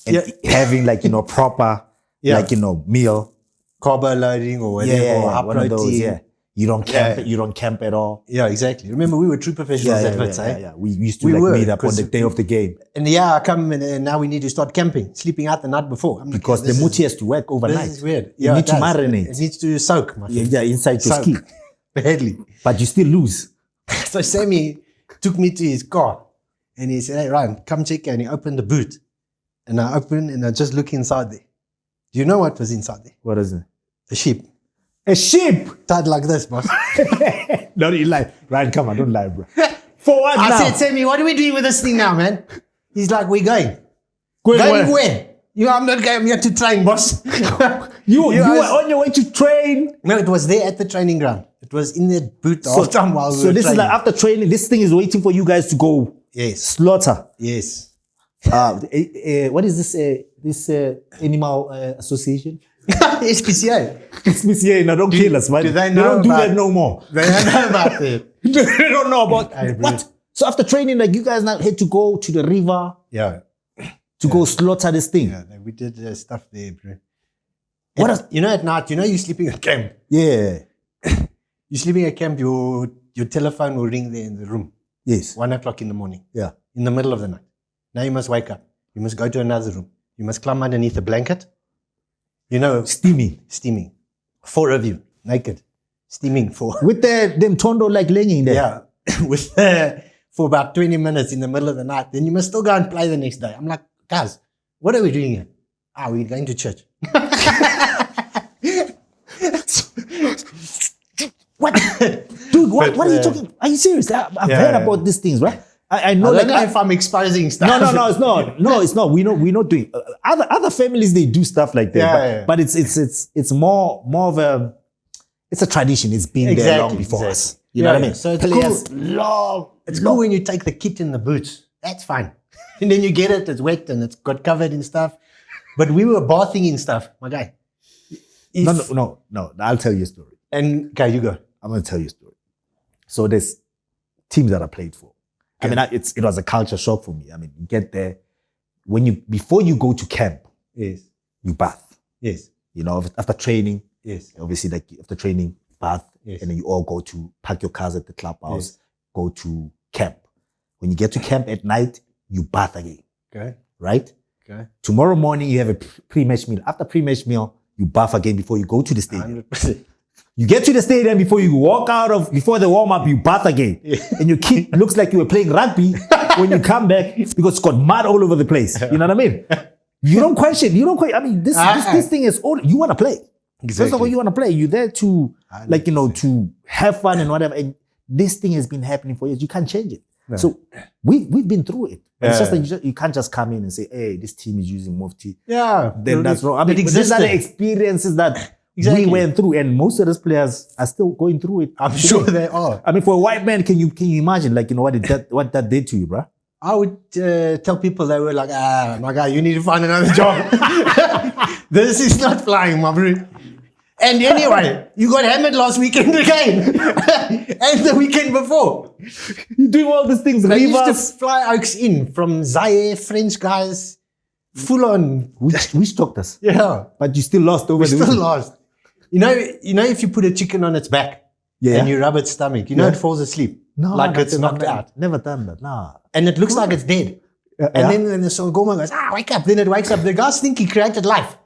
and having proper meal. Carbo loading or whatever. Or high protein. Those, You don't camp. You don't camp at all. Yeah, exactly. Remember, we were true professionals at Vitz, eh? Yeah. We used to meet up on the day of the game. And I come and now we need to start camping, sleeping out the night before. Because the muti has to work overnight. This is weird. You need to marinate. It needs to soak, my friend. Yeah, inside to ski. Badly. But you still lose. So Sammy took me to his car and he said, hey, Ryan, come check. And he opened the boot. And I opened and I just look inside there. Do you know what was inside there? What is it? A sheep. A sheep? Tied like this, boss. No, you lie. Ryan, come on, don't lie, bro. For what now? I said, Sammy, what are we doing with this thing now, man? He's like, we're going. Going where? I'm not going. I'm here to train, boss. you were on your way to train? No, it was there at the training ground. It was in the boot the whole time while we were So this training. is like after training, this thing is waiting for you guys to go slaughter. Yes. What is this animal association? SPCA. SPCA, no, don't kill us, man. Do they don't do that no more. They don't know about it. They don't know about what? So after training, you guys now had to go to the river. Yeah. To go slaughter this thing. Yeah, we did stuff there, bro. At night, you're sleeping at camp. Yeah. You're sleeping at camp, your telephone will ring there in the room. Yes. 1 o'clock in the morning. Yeah. In the middle of the night. Now you must wake up. You must go to another room. You must climb underneath a blanket. Steaming. 4 of you, naked. Steaming 4. With them tondo laying there. Yeah. With for about 20 minutes in the middle of the night. Then you must still go and play the next day. I'm like, guys, what are we doing here? We're going to church. What? Dude, what are you talking? Are you serious? I've heard about these things, right? I know. I don't know if I'm exposing stuff. No, it's not. No, it's not. We're not doing. Other families, they do stuff like that. But it's more of a. It's a tradition. It's been there long before us. You know what I mean? So it's cool. It's cool when you take the kit in the boots. That's fine. And then you get it. It's wet and it's got covered in stuff. But we were bathing in stuff, my guy. No. I'll tell you a story. And okay, you go. I'm going to tell you a story. So there's teams that I played for. I mean, it was a culture shock for me. I mean, you get there before you go to camp. Yes. You bath. Yes. After training. Yes. Obviously, after training, bath. Yes. And then you all go to park your cars at the clubhouse. Yes. Go to camp. When you get to camp at night, you bath again. Okay. Right? Okay. Tomorrow morning, you have a pre-match meal. After pre-match meal, you bath again before you go to the stadium. 100%. You get to the stadium before you walk before the warm-up, you bath again. Yeah. And your kid looks like you were playing rugby when you come back because it's got mud all over the place. You know what I mean? You don't question. I mean, this thing is all, you want to play. Exactly. First of all, you want to play. You're there to, to have fun and whatever. And this thing has been happening for years. You can't change it. No. So we've been through it. It's just that you can't just come in and say, hey, this team is using mufti. Yeah. Then that's wrong. I mean, these are the experiences that we went through, and most of those players are still going through it. I'm sure they are. I mean, for a white man, can you imagine, what that did to you, bro? I would tell people, they were like, my guy, you need to find another job. This is not flying, my bro. And anyway, you got hammered last weekend again. And the weekend before. You're doing all these things. They used Rivers. to fly oaks in from Zaire, French guys, full on. We stopped us. Yeah. But you still lost over We the still weekend. lost. You know, if you put a chicken on its back and you rub its stomach, you know it falls asleep. No, like it's knocked out. Never done that. Nah. And it looks like it's dead. And then when the Songoma goes, wake up. Then it wakes up. The guys think he created life.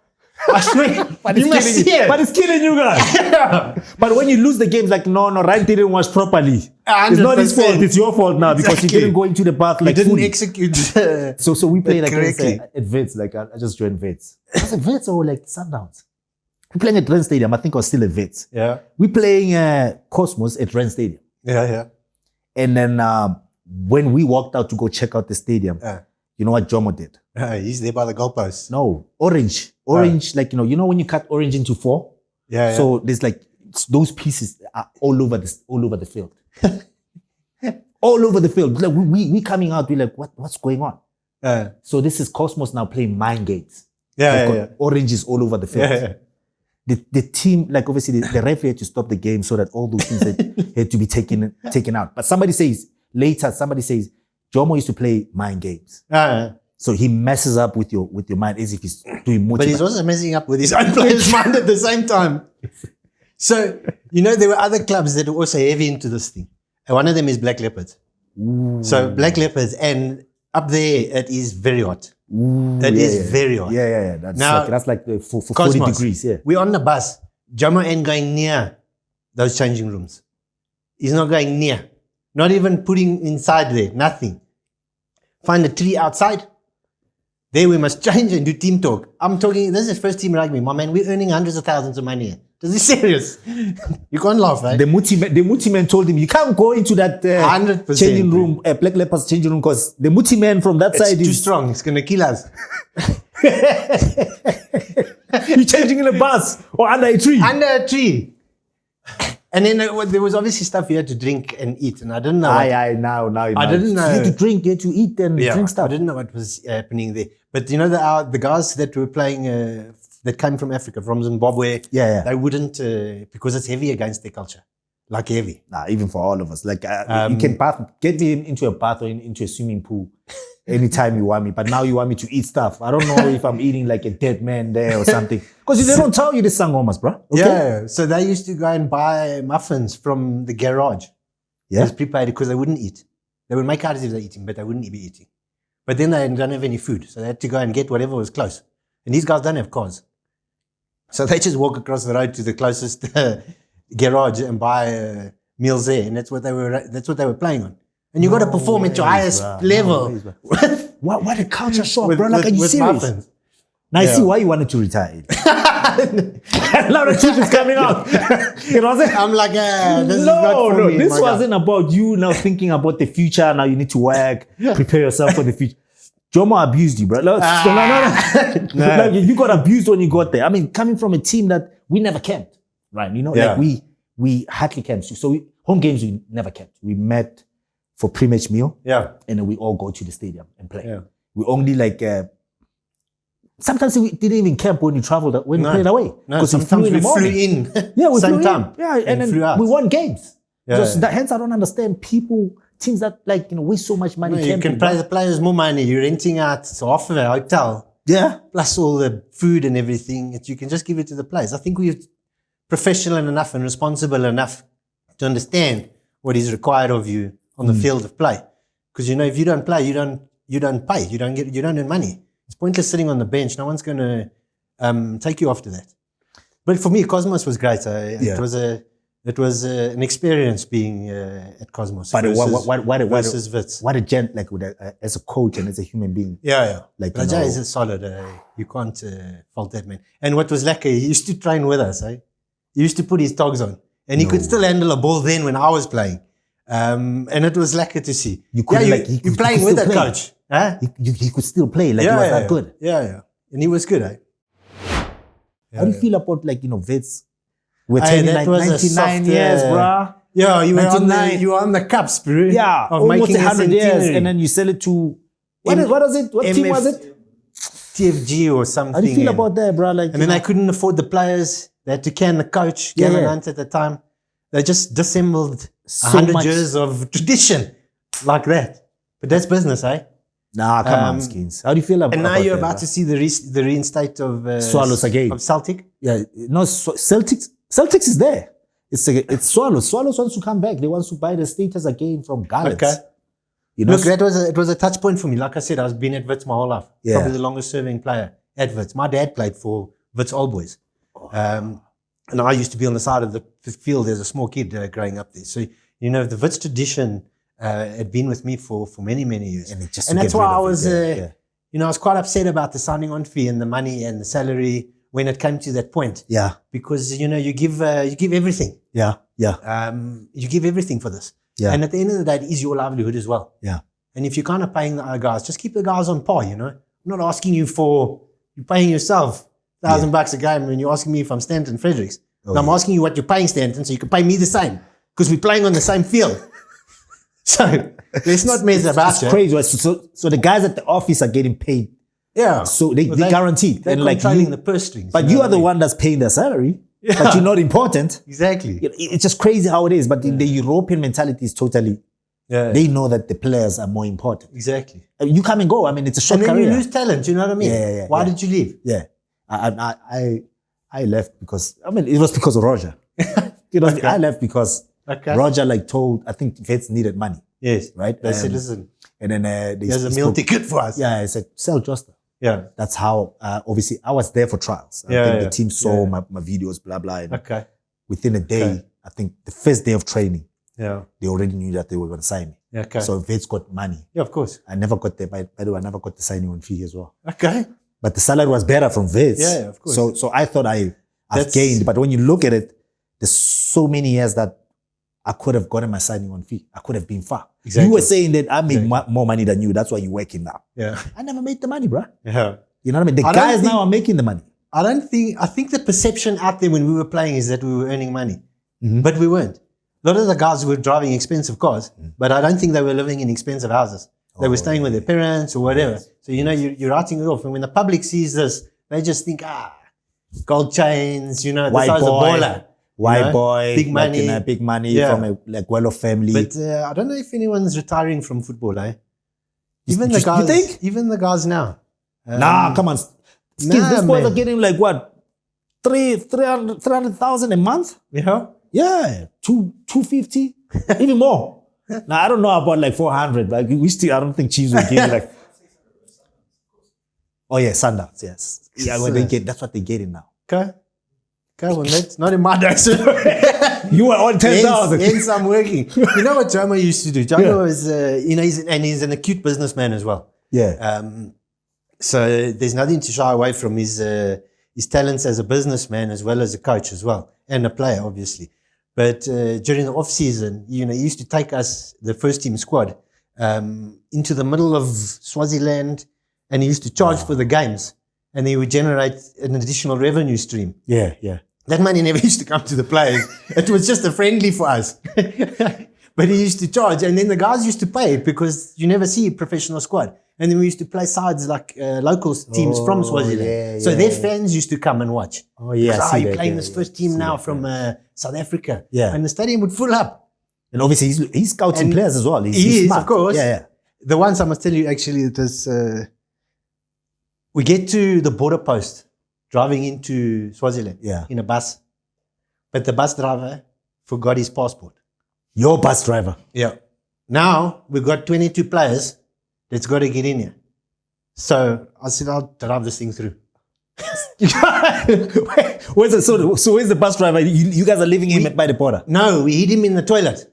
I swear. But You must see it. But it's killing you guys. But when you lose the games, like, no, Ryan didn't watch properly. 100%. It's not his fault. It's your fault now because Exactly. you didn't go into the bath like He didn't fully. execute. So we played like correctly. at Vitz. Like I just joined Vitz. Was it Vitz or like Sundowns? We're playing at Ren Stadium. I think I was still at Vitz. Yeah. We're playing Cosmos at Ren Stadium. Yeah. And then when we walked out to go check out the stadium, you know what Jomo did? He's there by the goalpost. No, orange, like, you know when you cut orange into 4? Yeah. So there's like those pieces are all over the field. All over the field. Like we coming out, we're like, what's going on? So this is Cosmos now playing mind games. They've got oranges all over the field. Yeah. The team, like obviously the referee had to stop the game so that all those things had to be taken out. But somebody says Jomo used to play mind games. So he messes up with your mind as if he's doing much. But he's also messing up with his own players' mind at the same time. So, there were other clubs that were also heavy into this thing. And one of them is Black Leopards. Ooh. So Black Leopards, and up there it is very hot. Ooh, It is very hot. Yeah. That's like for 40 Cosmos, degrees. Yeah. We're on the bus. Jomo ain't going near those changing rooms. He's not going near. Not even putting inside there. Nothing. Find a tree outside. There we must change and do team talk. I'm talking, this is first team rugby. My man, we're earning hundreds of thousands of money here. This is serious. You can't laugh, right? The Muti man told him, you can't go into that 100%, changing room, Black Leopards changing room, because the Muti man from that It's side too is strong. It's going to kill us. you're changing in a bus or under a tree. Under a tree. And then there was obviously stuff you had to drink and eat. And I didn't know. Now. I didn't know. You had to drink, you had to eat and drink stuff. I didn't know what was happening there. But the guys that were playing, that came from Africa, from Zimbabwe, they wouldn't, because it's heavy against their culture. Like heavy. Nah, even for all of us. Like, you can get me into a bath or into a swimming pool anytime you want me. But now you want me to eat stuff. I don't know if I'm eating like a dead man there or something. Because they don't tell you this sangomas, bro. Okay? Yeah. So they used to go and buy muffins from the garage. Yeah. It was prepaid because they wouldn't eat. They would make out as if they're eating, but they wouldn't be eating. But then they don't have any food. So they had to go and get whatever was close. And these guys don't have cars. So they just walk across the road to the closest garage and buy meals there. And that's what they were playing on. And you got to perform at your highest level. What a culture shock, bro. Like, are you serious? Muffins. Now I see why you wanted to retire. A lot of truth is coming out. You know what I'm saying? I'm like, this is not for me. This my wasn't about you now thinking about the future. Now you need to work, prepare yourself for the future. Jomo abused you, bro. No. Like, you got abused when you got there. I mean, coming from a team that we never camped, right? Like we hardly camped. So home games we never camped. We met for pre-match meal, and then we all go to the stadium and play. Yeah. We only like. Sometimes we didn't even camp when we traveled, when we played away. No, sometimes we flew in. Yeah, we same flew time. in. Yeah, and then we won games. Hence, I don't understand teams that waste so much money. No, you can pay the players more money. You're renting out half of a hotel. Yeah. Plus all the food and everything. You can just give it to the players. I think we're professional enough and responsible enough to understand what is required of you on the field of play. Because if you don't play, you don't pay. You don't earn money. It's pointless sitting on the bench. No one's going to take you after that. But for me, Cosmos was great. It was an experience being at Cosmos. But versus Vitz. What a gent, like as a coach and as a human being. Yeah. Like Raja is a solid. You can't fault that man. And what was lucky, he used to train with us. He used to put his togs on, and he could still handle a ball then when I was playing. And it was lucky to see. You're playing with a coach. Huh? He could still play. Like he was that good. Yeah. And he was good. How do you feel about Vitz? We're turning like 99 years, bro. Yeah, you were on the cups, bro. Yeah, of almost making 100 years, and then you sell it to what is it? What team was it? TFG or something. How do you feel about that, bro? Like, And then I couldn't afford the players. They had to can the coach, Gavin Hunt at the time. They just dissembled 100 years of tradition like that. But that's business, eh? Nah, come on, Skins. How do you feel about that? And now you're about to see the reinstate of Swallows again. Of Celtic. Yeah, no, Celtics is there. It's Swallows. Swallows wants to come back. They want to buy the status again from Gallants. Okay. You know, Look, it was a touch point for me. Like I said, I've been at Wits my whole life. Yeah. Probably the longest serving player at Wits. My dad played for Wits Old Boys. And I used to be on the side of the field as a small kid growing up there. So, you know, the Wits tradition had been with me for many, many years. And that's why I was, you know, I was quite upset about the signing on fee and the money and the salary when it came to that point. Yeah. Because, you know, you give everything. Yeah. Yeah. You give everything for this. Yeah. And at the end of the day, it is your livelihood as well. Yeah. And if you're kind of paying the other guys, just keep the guys on par, you know. I'm not asking you you're paying yourself $1,000 a game when you're asking me if I'm Stanton Fredericks. I'm asking you what you're paying Stanton so you can pay me the same because we're playing on the same field. So let's not mess about it. It's crazy. So the guys at the office are getting paid. Yeah. So they guaranteed. They're like controlling the purse strings. But you are the one that's paying their salary. Yeah. But you're not important. Exactly. It's just crazy how it is. But the European mentality is totally, they know that the players are more important. Exactly. You come and go. I mean, it's a short career. And then you lose talent, you know what I mean? Yeah. Why did you leave? Yeah. I left because, I mean, it was because of Roger. You know, I left because Roger told, I think Vitz needed money. Yes. Right? They said, listen. And then there's a meal ticket for us. Yeah, I said, sell Josta. Yeah. That's how, obviously, I was there for trials. I think the team saw my videos, blah, blah. And within a day, I think the first day of training, they already knew that they were going to sign me. Okay. So Vitz got money. Yeah, of course. I never got the, by the way, I never got the signing on fee as well. Okay. But the salary was better from Vitz. Yeah, of course. So I thought I've gained. But when you look at it, there's so many years that I could have gotten my signing on fee. I could have been far. Exactly. You were saying that I made more money than you. That's why you're working now. Yeah. I never made the money, bro. Yeah. You know what I mean? The guys now are making the money. I think the perception out there when we were playing is that we were earning money. Mm-hmm. But we weren't. A lot of the guys were driving expensive cars, but I don't think they were living in expensive houses. They were staying with their parents or whatever. Yes. So, you know, you're writing it off. And when the public sees this, they just think, gold chains, you know, this guy's a baller. White boy, big money, big money from a well-off family. But I don't know if anyone's retiring from football, eh? Even the guys. You think? Even the guys now. Nah, come on. These boys are getting like what? 300,000 a month? Yeah. Yeah. 250, even more. Now I don't know about like 400. Like I don't think Chiefs will give you like. Oh yeah, Sundowns. Yes. Yeah, well, that's what they're getting now. Okay. Well, that's not in my days. You were on 10,000. Hence I'm working. You know what Jomo used to do? Jomo is, you know, he's an acute businessman as well. Yeah. So there's nothing to shy away from his talents as a businessman as well as a coach as well, and a player, obviously. But during the off season, you know, he used to take us, the first team squad, into the middle of Swaziland, and he used to charge for the games, and he would generate an additional revenue stream. Yeah. That money never used to come to the players. It was just a friendly for us. But he used to charge, and then the guys used to pay because you never see a professional squad. And then we used to play sides like local teams from Swaziland. So their fans used to come and watch. Oh, yeah. You're playing this first team now from South Africa. Yeah. And the stadium would fill up. And obviously he's scouting players as well. He's smart. Of course. Yeah. The ones I must tell you, actually, it is, we get to the border post driving into Swaziland in a bus. But the bus driver forgot his passport. Your bus driver? Yeah. Now we've got 22 players that's got to get in here. So I said, I'll drive this thing through. So where's the bus driver? You guys are leaving him by the border? No, we hid him in the toilet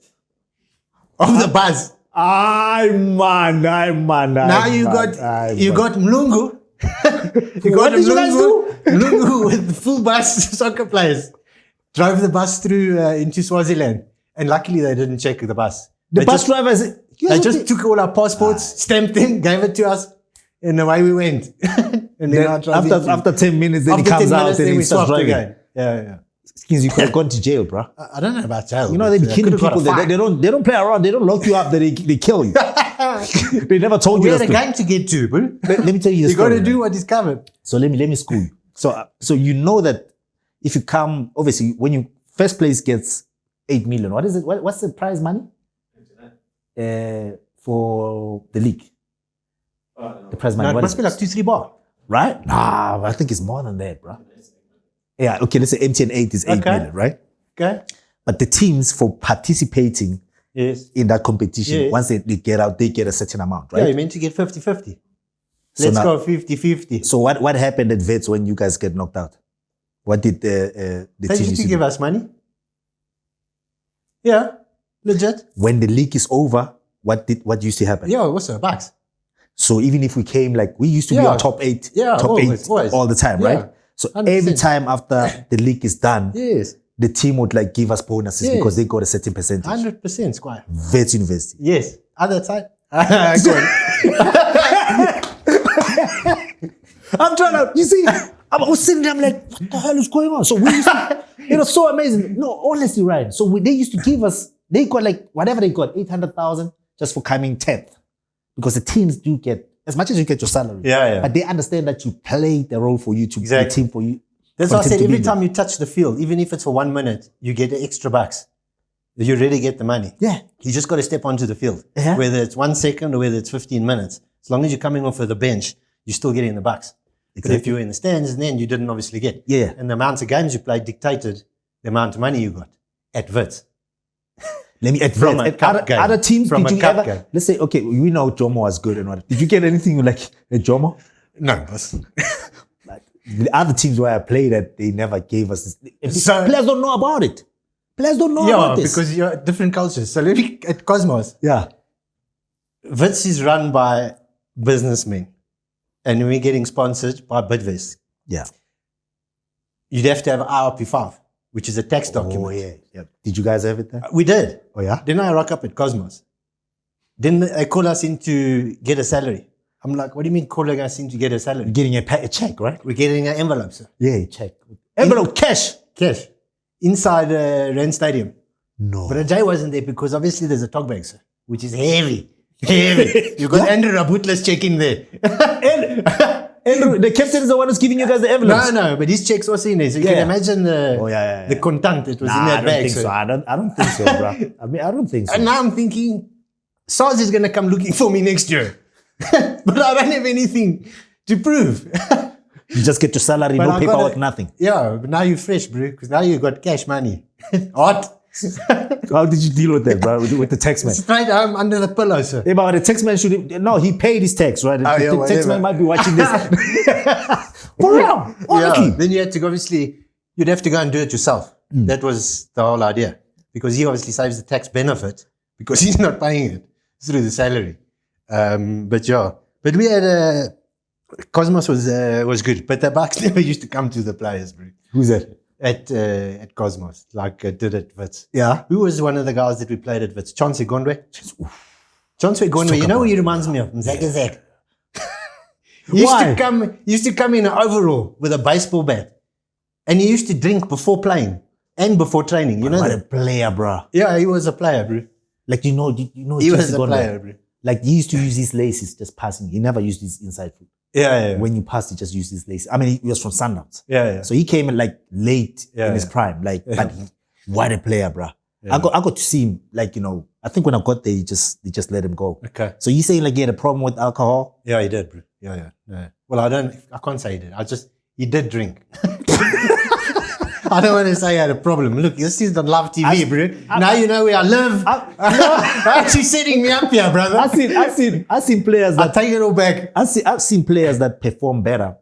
of the bus. Now you got Mlungu. What did you guys do? Mlungu with the full bus soccer players drove the bus through into Swaziland, and luckily they didn't check the bus. The bus driver they just took all our passports, stamped them, gave it to us, and away we went. And then after 10 minutes, then he comes out and he starts driving. Again. Yeah. Skins, you could have gone to jail, bro. I don't know about jail. You know, they be killing people. They don't play around. They don't lock you up. They kill you. They never told We you had that a story. game to get to, bro. Let me tell you the You got story. to do what is covered. So let me school you. So you know that if you come, obviously, when you first place gets 8 million, what is it? What's the prize money? For the league. The prize money. No, it what must is be like 2-3 bar. right? Nah, I think it's more than that, bro. Yeah, okay, let's say MTN 8 is 8 million, right? Okay. But the teams for participating Yes. in that competition, Yes. once they get out, they get a certain amount, Yeah, right? you're meant to get 50-50. So Let's now- go 50-50. So what happened at Wits when you guys get knocked out? What did the They team used to do? give us money. Yeah, legit. When the league is over, what used to happen? Yeah, what's the bucks? So even if we came, like we used to be Yeah. on top 8, Yeah, top always, 8 always. all the time, Yeah, right? So 100%. every time after the league is done, Yes, the team would like give us bonuses Yes. because they got a certain percentage. 100%, Squire. Wits University. Yes, other side. Go on. I'm trying to, you see, I was sitting there, I'm like, what the hell is going on? So we used to, it was so amazing. No, honestly, Ryan. So they used to give us, they got like, whatever they got, 800,000 just for coming 10th. Because the teams do get, as much as you get your salary. Yeah. But they understand that you played the role for you to Exactly. the team for you. That's why I continue said to be every there. time you touch the field, even if it's for 1 minute, you get the extra bucks. You really get the money. Yeah. You just got to step onto the field. Yeah. Whether it's 1 second or whether it's 15 minutes. As long as you're coming off of the bench, you're still getting the bucks. But if Exactly. you were in the stands, then you didn't obviously get. Yeah. And the amount of games you played dictated the amount of money you got at Vitz. Let me add From that. a cup other, game. other teams, From did a you cup ever, game. let's say, okay, we know Jomo was good and what. Did you get anything like a Jomo? No, boss. The other teams where I played that they never gave us this. So- Players don't know about it. Players don't know Yeah, about this. because you're different cultures. So let me, at Cosmos, Yeah. Vitz is run by businessmen. And we're getting sponsored by Bidvest. Yeah. You'd have to have IRP5, which is a tax document. Oh, yeah. Did you guys have it there? We did. Oh, yeah? Then I rock up at Cosmos. Then they call us in to get a salary. I'm like, what do you mean calling us in to get a salary? You're getting a check, right? We're getting an envelope, sir. Yeah, a check. Envelope, cash. Cash. Inside Rand Stadium. No. But Ajay wasn't there because obviously there's a talk bag, sir, which is heavy. Heavy. You got Andrew Rabutla's check in there. Andrew, the captain is the one who's giving you guys the envelopes. No, but his check's also in there. So you Yeah. can imagine the, Oh, yeah. the content that was in Nah, I that don't bag. think sir. so. I don't think so, bro. I mean, I don't think so. And now I'm thinking, Swazi is going to come looking for me next year. But I don't have anything to prove. You just get your salary, But no I paperwork, gotta- nothing. Yeah, but now you're fresh, bro, because now you got cash money. Hot. How did you deal with that, bro? With the tax man? Straight home under the pillow, sir. Yeah, but the tax man should. No, he paid his tax, right? Oh, yeah, the tax whatever. man might be watching this. For real, honestly. Then you had to obviously, you'd have to go and do it yourself. That was the whole idea. Because he obviously saves the tax benefit because he's not paying it through the salary. But we had Cosmos was good, but the bucks never used to come to the players, bro. Who's that? At Cosmos, like did at Vitz. Yeah. Who was one of the guys that we played at Vitz? Chauncey Gondwe. Chauncey Gondwe, you know who he reminds me of? Zak. He used to come in an overall with a baseball bat. And he used to drink before playing and before training. You know What a that? player, bro. Yeah, he was a player, bro. Like you know, He was Chelsea a gone player, there. bro. Like he used to use his laces just passing. He never used his inside foot. Yeah. When you passed, he just used his laces. I mean, he was from Sundowns. Yeah. So he came in like late Yeah, in his yeah. prime. Like, but what a player, bro. Yeah. I got to see him. Like, you know, I think when I got there, they just let him go. Okay. So you saying like he had a problem with alcohol? Yeah, he did, bro. Yeah. Well, I can't say he did. He did drink. I don't want to say he had a problem. Look, this is on live TV, bro. Now you know where I live. Actually setting me up here, brother. I've seen players I'll that take it all back. I've seen players that perform better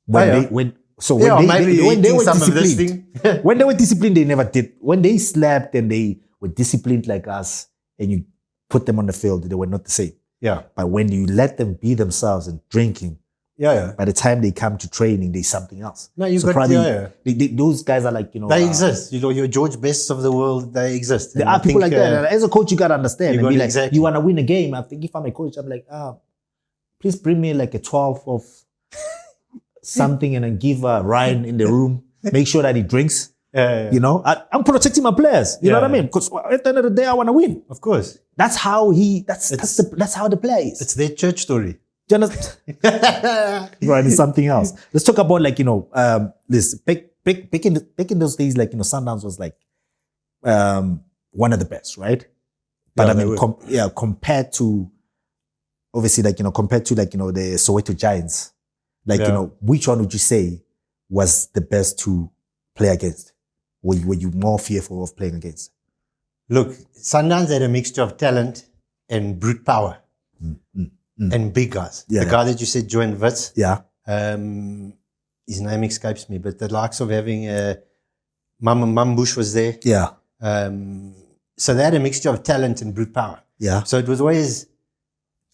when Oh, yeah. they when maybe you're when they eating were some of this disciplined. thing. When they were disciplined, they never did. When they slept and they were disciplined like us, and you put them on the field, they were not the same. Yeah. But when you let them be themselves and drinking, Yeah. by the time they come to training, they're something else. No, you so got- probably yeah. those guys are like, you know, They exist. You know, your George Bests of the world, they exist. There And I are people think, like that. And as a coach, you gotta understand you and be gotta- like, exactly. you wanna win a game. I think if I'm a coach, I'm like, please bring me like a 12 of something and then give Ryan in the room. Make sure that he drinks. You know, I'm protecting my players. You know what I mean? Because at the end of the day, I want to win. Of course. That's how that's how the player is. It's their church story. Do you understand? Right, it's something else. Let's talk about like, you know, this back in those days, like, you know, Sundowns was like one of the best, right? But Yeah, I mean, compared to obviously, like, you know, compared to like, you know, the Soweto Giants, like, you know, which one would you say was the best to play against? Were you more fearful of playing against? Look, Sundowns had a mixture of talent and brute power and big guys. Yeah, the guy that you said joined Vitz, Yeah. his name escapes me, but the likes of having Mambush was there. Yeah. So they had a mixture of talent and brute power. Yeah. So it was always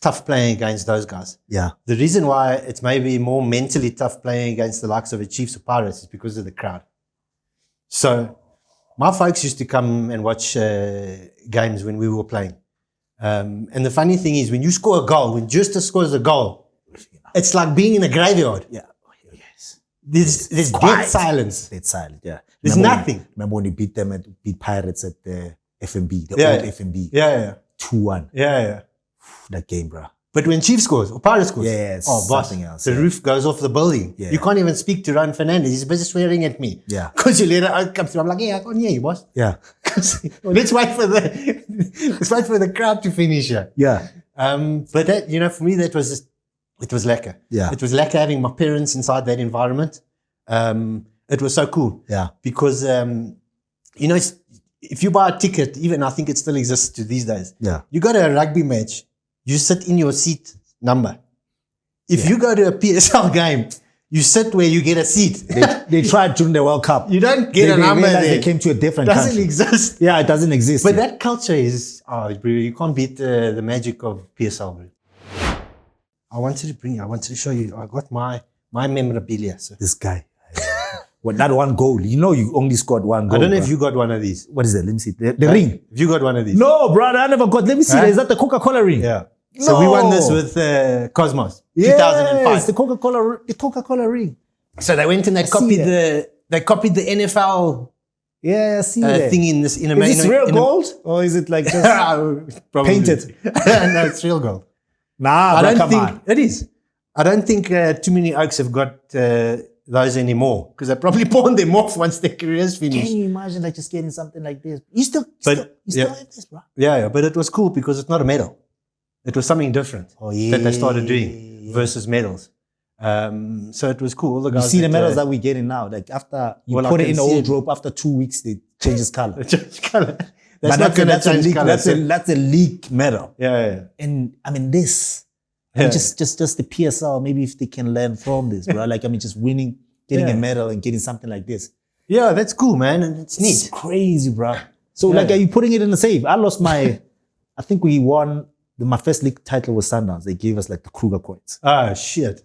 tough playing against those guys. Yeah. The reason why it's maybe more mentally tough playing against the likes of the Chiefs or Pirates is because of the crowd. So my folks used to come and watch games when we were playing. And the funny thing is, when you score a goal, when Josta scores a goal, it's like being in a graveyard. Yeah. Yes. There's dead silence. Dead silent, yeah. There's nothing. Remember when you beat Pirates at the FMB, the Yeah. old FMB? Yeah. 2-1. Yeah. That game, bro. But when Chiefs scores or Pirates scores, Yeah, it's boss, something else, the yeah. roof goes off the building. Yeah. You can't even speak to Ryan Fernandez. He's busy swearing at me. Yeah. Because you let it out come through. I'm like, yeah, I can't hear you, boss. Yeah. let's wait for the crowd to finish here. Yeah. But that, you know, for me, it was lekker. Yeah. It was lekker having my parents inside that environment. It was so cool. Yeah. Because, you know, if you buy a ticket, even I think it still exists to these days. Yeah. You go to a rugby match, you sit in your seat number. If you go to a PSL game, you sit where you get a seat. They tried during the World Cup. You don't get a number realized there. They came to a different Doesn't country. exist. Yeah, it doesn't exist. But yeah. that culture is, bro, you can't beat the magic of PSL, bro. I wanted to show you, I got my memorabilia. So. This guy. Well, that one goal. You know you only scored one goal. I don't know bro. if you got one of these. What is that? Let me see. The ring. If you got one of these. No, brother, I never got. Let me see. Huh? Is that the Coca-Cola ring? Yeah. So we won this with Cosmos, 2005. Yes, the Coca-Cola ring. So they went and they copied the NFL Yeah, I see that. thing in this. Is this real gold or is it like just painted? No, it's real gold. Nah, bro, come on. It is. I don't think too many Oaks have got those anymore because they probably pawned them off once their careers finished. Can you imagine like just getting something like this? You still yeah. have this, bro. Yeah, but it was cool because it's not a medal. It was something different that they started doing versus medals. So it was cool. All the You guys see the medals that we're getting now, like after you Well, I put it can in the see old it. rope, after 2 weeks, they change its color. change color. But That's not going to change league, color. that's a league medal. Yeah. And I mean this, and just the PSL, maybe if they can learn from this, bro. Like, I mean, just winning, getting a medal and getting something like this. Yeah, that's cool, man. And it's neat. It's crazy, bro. So like, are you putting it in the safe? I lost my, I think we won, my first league title was Sundowns. They gave us like the Kruger coins. Oh, shit.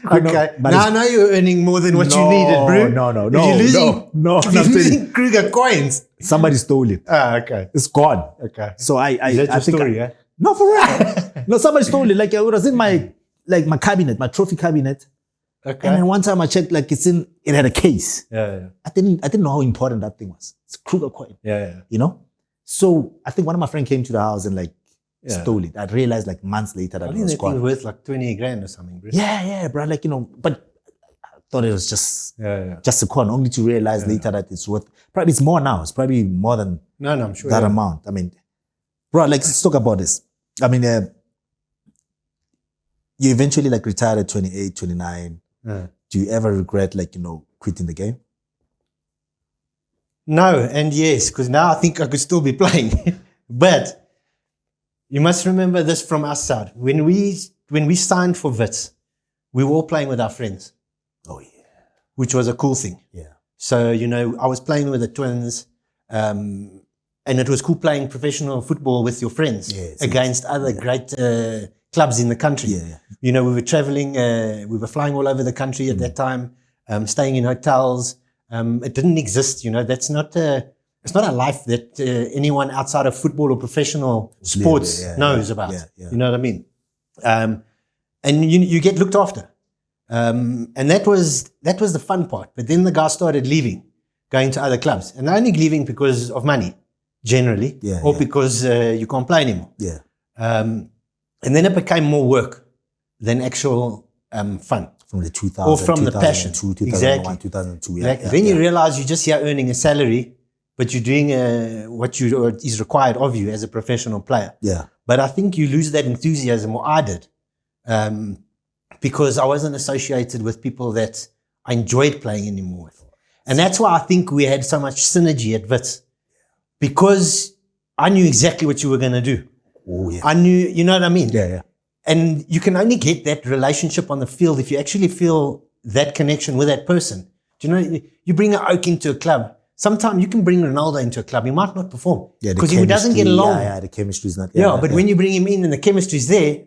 Okay. but Now I know you're earning more than what you needed, bro. No. If you're losing, no. if you're losing Kruger coins. Somebody stole it. Ah, okay. It's gone. Okay. So Is that your think story, yeah? No, for real. No, somebody stole it. Like it was in my cabinet, my trophy cabinet. Okay. And then one time I checked, like it had a case. Yeah. I didn't know how important that thing was. It's a Kruger coin. Yeah. You know? So I think one of my friends came to the house and like Yeah. stole it. I realized like months later that I it think was that thing was gone. worth like 20 grand or something, bro. Yeah, bro. Like, you know, but I thought it was just Yeah. a coin, only to realize later that it's worth, probably it's more now. It's probably more than No, I'm sure. that yeah. amount. I mean, bro, like let's talk about this. I mean, you eventually like retired at 28, 29. Yeah. Do you ever regret like, you know, quitting the game? No, and yes, because now I think I could still be playing. But you must remember this from our side. When we signed for Vitz, we were all playing with our friends. Oh yeah. Which was a cool thing. Yeah. So, you know, I was playing with the twins, and it was cool playing professional football with your friends against other great clubs in the country. Yeah. You know, we were traveling, we were flying all over the country at that time, staying in hotels. It didn't exist, you know, it's not a life that anyone outside of football or professional sports knows about. Yeah. You know what I mean? And you get looked after. And that was the fun part. But then the guys started leaving, going to other clubs, and they're only leaving because of money, generally, or because you can't play anymore. Yeah. And then it became more work than actual fun. From the 2000, Or from the passion. 2001, Exactly. 2002. Then you realize you're just here earning a salary, but you're doing what is required of you as a professional player. Yeah. But I think you lose that enthusiasm, or I did, because I wasn't associated with people that I enjoyed playing anymore with. And that's why I think we had so much synergy at Wits, because I knew exactly what you were going to do. Oh, yeah. I knew, you know what I mean? Yeah, yeah. And you can only get that relationship on the field if you actually feel that connection with that person. Do you know, you bring an Oak into a club. Sometimes you can bring Ronaldo into a club. He might not perform because he doesn't get along. Yeah, the chemistry is not. But when you bring him in and the chemistry is there,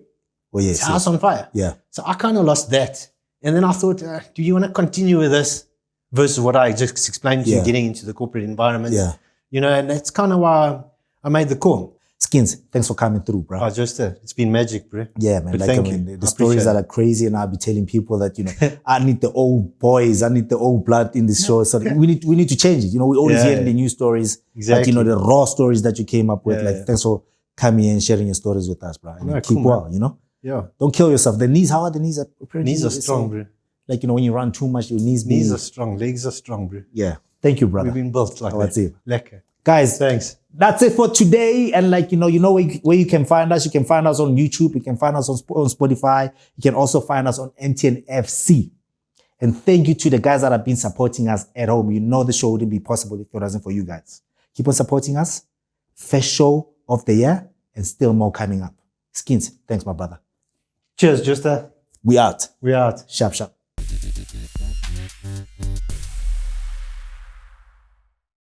yes, it's house on fire. Yeah. So I kind of lost that. And then I thought, do you want to continue with this versus what I just explained to you, getting into the corporate environment? Yeah. You know, and that's kind of why I made the call. Skins, thanks for coming through, bro. Oh, Josta, it's been magic, bro. Yeah, man. But like, thank I mean, you. the stories that are crazy, and I'll be telling people that, I need the old boys, I need the old blood in this show. So we need to change it. We always hear the new stories, exactly. But, the raw stories that you came up with. Thanks for coming here and sharing your stories with us, bro. And keep well, Yeah. Don't kill yourself. The knees, how are the knees? Knees are strong, bro. Like, when you run too much, your knees are strong. Legs are strong, bro. Yeah. Thank you, brother. We've been built like That's that. it. Lekker. Guys, thanks. That's it for today. And where you can find us. You can find us on YouTube. You can find us on Spotify. You can also find us on NTN FC. And thank you to the guys that have been supporting us at home. The show wouldn't be possible if it wasn't for you guys. Keep on supporting us. First show of the year and still more coming up. Skins, thanks, my brother. Cheers, Josta. We out. We out. Sharp, sharp.